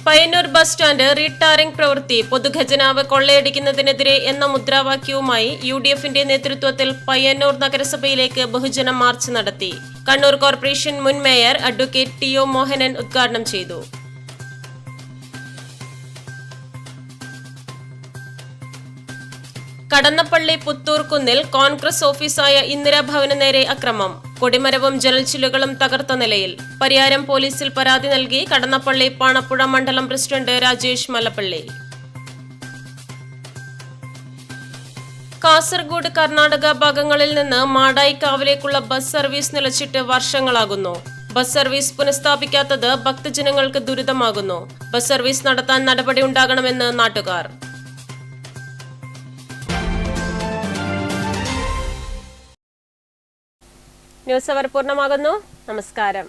പയ്യന്നൂർ ബസ് സ്റ്റാൻഡ് റീടാറിംഗ് പ്രവൃത്തി പൊതുഖജനാവ് കൊള്ളയടിക്കുന്നതിനെതിരെ എന്ന മുദ്രാവാക്യവുമായി UDFന്റെ നേതൃത്വത്തിൽ പയ്യന്നൂർ നഗരസഭയിലേക്ക് ബഹുജന മാർച്ച് നടത്തി. കണ്ണൂർ കോർപ്പറേഷൻ മുൻ മേയർ അഡ്വക്കേറ്റ് TO മോഹനൻ ഉദ്ഘാടനം ചെയ്തു. കടന്നപ്പള്ളി പുത്തൂർക്കുന്നിൽ കോൺഗ്രസ് ഓഫീസായ ഇന്ദിരാഭവന് നേരെ അക്രമം. കൊടിമരവും ജനൽച്ചില്ലുകളും തകർത്ത നിലയിൽ. പരിയാരം പോലീസിൽ പരാതി നൽകി കടന്നപ്പള്ളി പാണപ്പുഴ മണ്ഡലം പ്രസിഡന്റ് രാജേഷ് മലപ്പള്ളി. കാസർഗോഡ് കർണാടക ഭാഗങ്ങളിൽ നിന്ന് മാടായിക്കാവിലേക്കുള്ള ബസ് സർവീസ് നിലച്ചിട്ട് വർഷങ്ങളാകുന്നു. ബസ് സർവീസ് പുനഃസ്ഥാപിക്കാത്തത് ഭക്തജനങ്ങൾക്ക് ദുരിതമാകുന്നു. ബസ് സർവീസ് നടത്താൻ നടപടി ഉണ്ടാകണമെന്ന് നാട്ടുകാർ. ന്യൂസ് അവർ പൂർണ്ണമാകുന്നു. നമസ്കാരം.